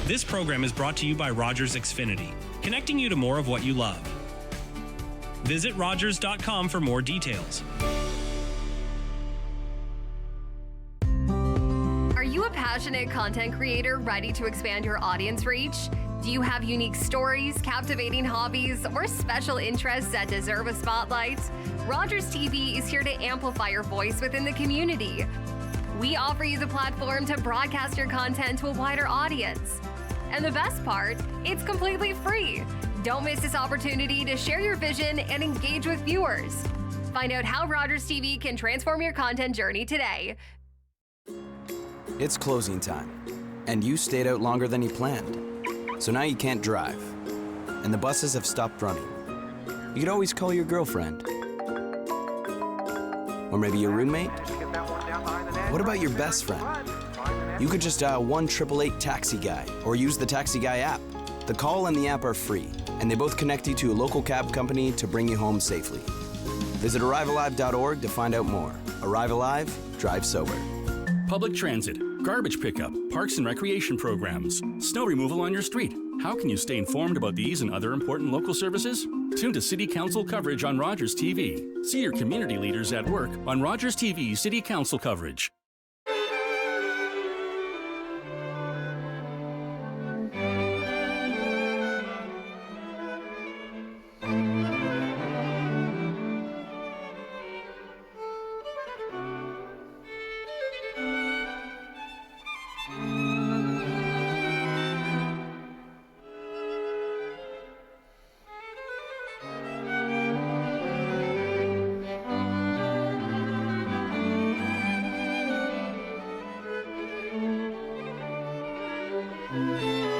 This program is brought to you by Rogers Xfinity, connecting you to more of what you love. Visit Rogers.com for more details. Are you a passionate content creator ready to expand your audience reach? Do you have unique stories, captivating hobbies, or special interests that deserve a spotlight? Rogers TV is here to amplify your voice within the community. We offer you the platform to broadcast your content to a wider audience. And the best part, it's completely free. Don't miss this opportunity to share your vision and engage with viewers. Find out how Rogers TV can transform your content journey today. It's closing time, and you stayed out longer than you planned. So now you can't drive, and the buses have stopped running. You could always call your girlfriend. Or maybe your roommate? What about your best friend? You could just dial 1-888 Taxi Guy or use the Taxi Guy app. The call and the app are free, and they both connect you to a local cab company to bring you home safely. Visit arrivealive.org to find out more. Arrive Alive, drive sober. Public transit, garbage pickup, parks and recreation programs, snow removal on your street. How can you stay informed about these and other important local services? Tune to City Council coverage on Rogers TV. See your community leaders at work on Rogers TV City Council coverage. Go.